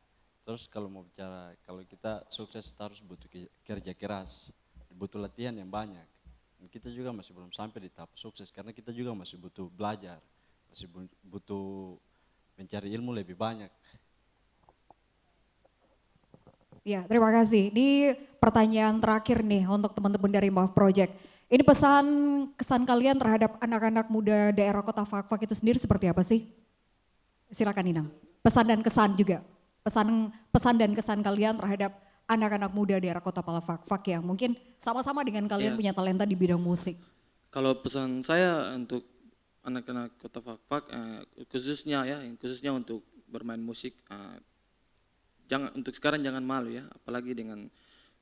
Terus kalau mau bicara, kalau kita sukses harus butuh kerja keras, butuh latihan yang banyak. Dan kita juga masih belum sampai di tahap sukses karena kita juga masih butuh belajar, masih butuh mencari ilmu lebih banyak. Ya, terima kasih. Ini pertanyaan terakhir nih untuk teman-teman dari Maaf Project. Ini kesan kalian terhadap anak-anak muda daerah Kota Fakfak itu sendiri seperti apa sih? Silakan Inang. Pesan dan kesan juga. Pesan dan kesan kalian terhadap anak-anak muda daerah Kota Fakfak yang mungkin sama-sama dengan kalian punya talenta di bidang musik. Kalau pesan saya untuk anak-anak Kota Fakfak, khususnya untuk bermain musik, sekarang jangan malu ya, apalagi dengan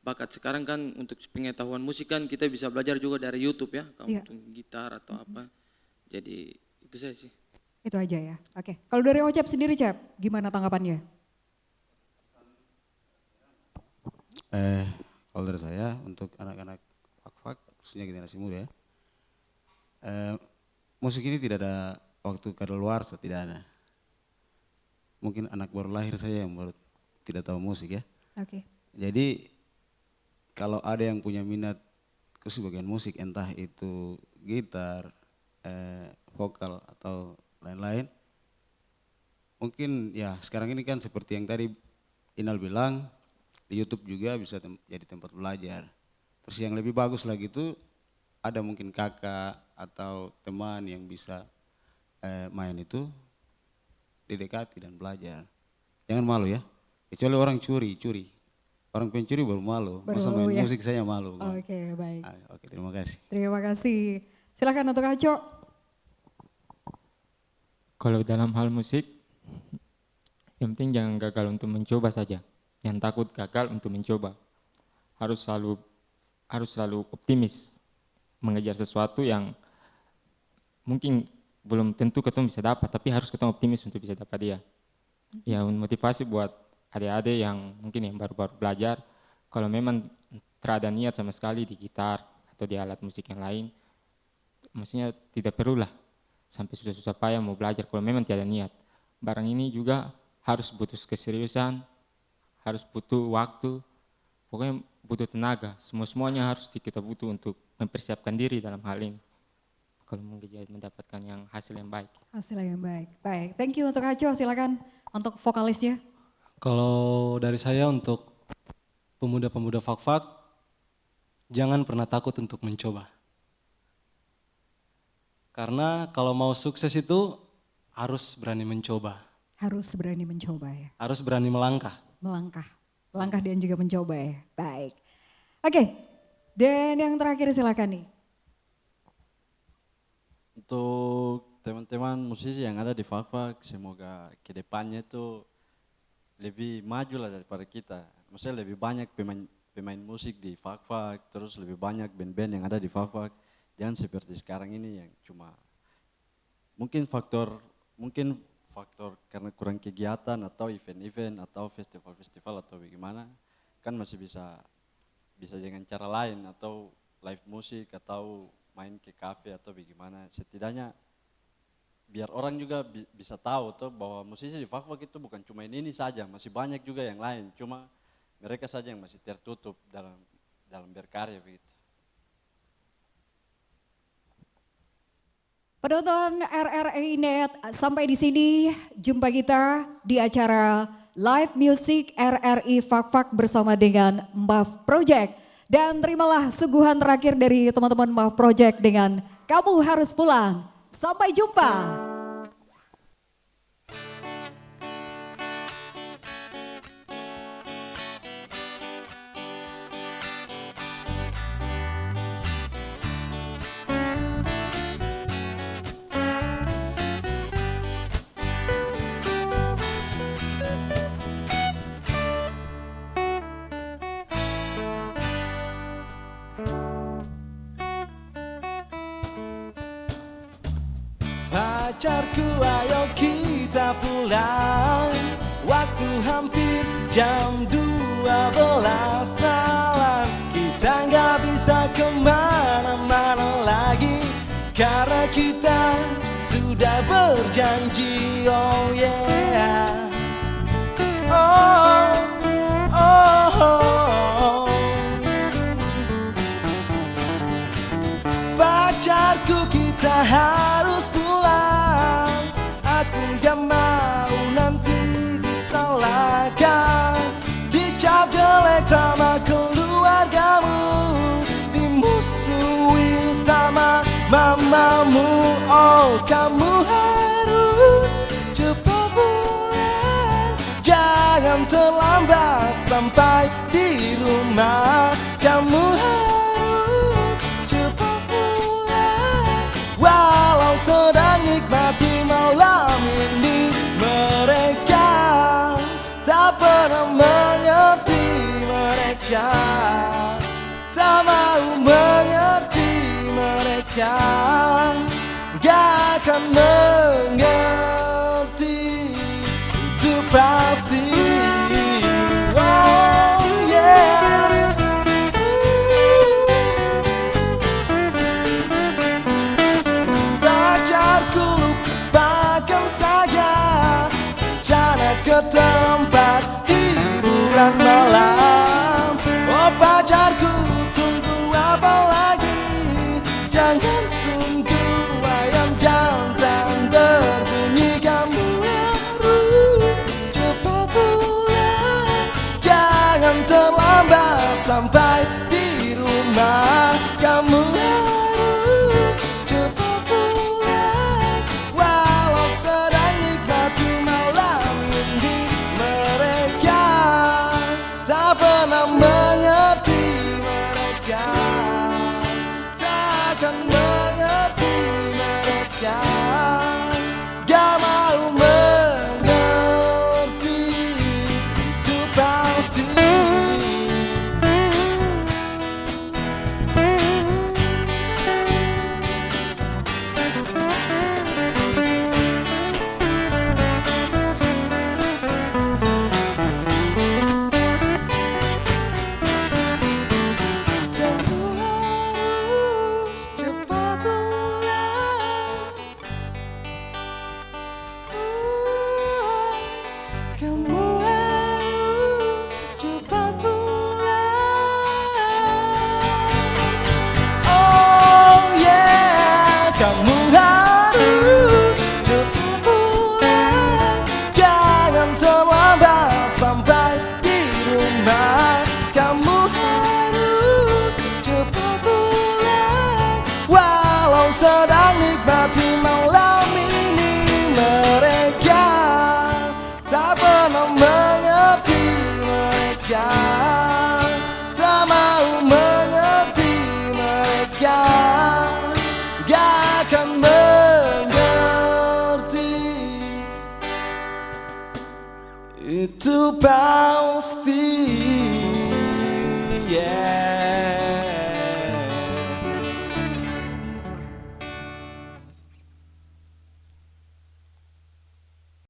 bakat sekarang kan untuk pengetahuan musik kan kita bisa belajar juga dari YouTube ya, kamu untuk gitar atau apa. Jadi itu saya sih. Itu aja ya. Oke. Kalau dari Ocep sendiri, Cep, gimana tanggapannya? Kalau dari saya untuk anak-anak Fakfak, khususnya generasi muda ya, musik ini tidak ada waktu kadaluarsa, tidak ada. Mungkin anak baru lahir saja yang baru tidak tahu musik ya. Oke. Jadi kalau ada yang punya minat khusus bagian musik, entah itu gitar, vokal atau lain-lain, mungkin ya sekarang ini kan seperti yang tadi Inal bilang, di YouTube juga bisa jadi tempat belajar. Terus yang lebih bagus lagi itu ada mungkin kakak atau teman yang bisa main itu didekati dan belajar. Jangan malu ya, kecuali orang curi. Orang pencuri baru malu, masa main musik saya malu. Oke, baik. Oke, terima kasih. Terima kasih. Silakan untuk Aco. Kalau dalam hal musik, yang penting jangan gagal untuk mencoba saja. Jangan takut gagal untuk mencoba. Harus selalu optimis mengejar sesuatu yang mungkin belum tentu ketemu bisa dapat, tapi harus ketemu optimis untuk bisa dapat dia. Ya motivasi buat adik-adik yang mungkin yang baru-baru belajar, kalau memang terada niat sama sekali di gitar atau di alat musik yang lain, maksudnya tidak perlulah sampai susah-susah payah mau belajar kalau memang tiada niat. Barang ini juga harus butuh keseriusan, harus butuh waktu, pokoknya butuh tenaga. Semuanya harus kita butuh untuk mempersiapkan diri dalam hal ini. Kalau mau mendapatkan yang hasil yang baik. Hasil yang baik. Baik, thank you untuk Aco. Silakan untuk vokalisnya. Kalau dari saya untuk pemuda-pemuda Fakfak, jangan pernah takut untuk mencoba. Karena kalau mau sukses itu harus berani mencoba. Harus berani mencoba ya. Harus berani melangkah. Melangkah dan juga mencoba ya. Baik. Oke, dan yang terakhir silakan nih. Untuk teman-teman musisi yang ada di Fakfak, semoga kedepannya itu lebih maju lah daripada kita. Maksudnya lebih banyak pemain musik di Fak-Fak, terus lebih banyak band-band yang ada di Fak-Fak. Jangan seperti sekarang ini yang cuma mungkin faktor karena kurang kegiatan atau event-event atau festival-festival atau bagaimana, kan masih bisa dengan cara lain atau live musik atau main ke kafe atau bagaimana. Setidaknya biar orang juga bisa tahu tuh bahwa musisi di Fak-Fak itu bukan cuma ini saja, masih banyak juga yang lain. Cuma mereka saja yang masih tertutup dalam berkarya begitu. Penonton RRI Net, sampai di sini jumpa kita di acara Live Music RRI Fak-Fak bersama dengan MAF Project. Dan terimalah suguhan terakhir dari teman-teman MAF Project dengan Kamu Harus Pulang. Sampai jumpa. Pacarku ayo kita pulang, waktu hampir jam 12 malam. Kita nggak bisa kemana-mana lagi karena kita sudah berjanji. Oh yeah. Oh, oh, oh. Pacarku kita harus pulang, aku gak mau nanti disalahkan, dicap jelek sama keluargamu, dimusuhin sama mamamu. Oh, kamu harus cepat pulang, jangan terlambat sampai di rumah. Kamu harus cepat pulang, walau sedang nikmati malam ini. Mereka tak pernah mengerti, mereka tak mau mengerti, mereka gak akan mengerti, itu pasti. Oh yeah. Pacarku lupakan saja rencana ke tempat hiburan malam. Oh pacarku, tunggu apa lagi? Jangan tunggu ayam jantan berbunyi. Kamu harus cepat pulang, jangan terlambat sampai di rumah. Kamu harus cepat pulang, walau sedang nikmati malam ini. Mereka tak pernah mengerti, mereka tak akan mengerti, mereka gak mau mengerti, itu pasti. Kamu harus cepat pulang, kamu harus cepat pulang. Oh yeah, kamu harus cepat pulang, jangan terlambat sampai di rumah. Kamu harus cepat pulang, walau sedang nikmati malam ini. Mereka tak pernah mengerti, mereka tak mau mengerti, mereka gak akan mengerti, itu pasti.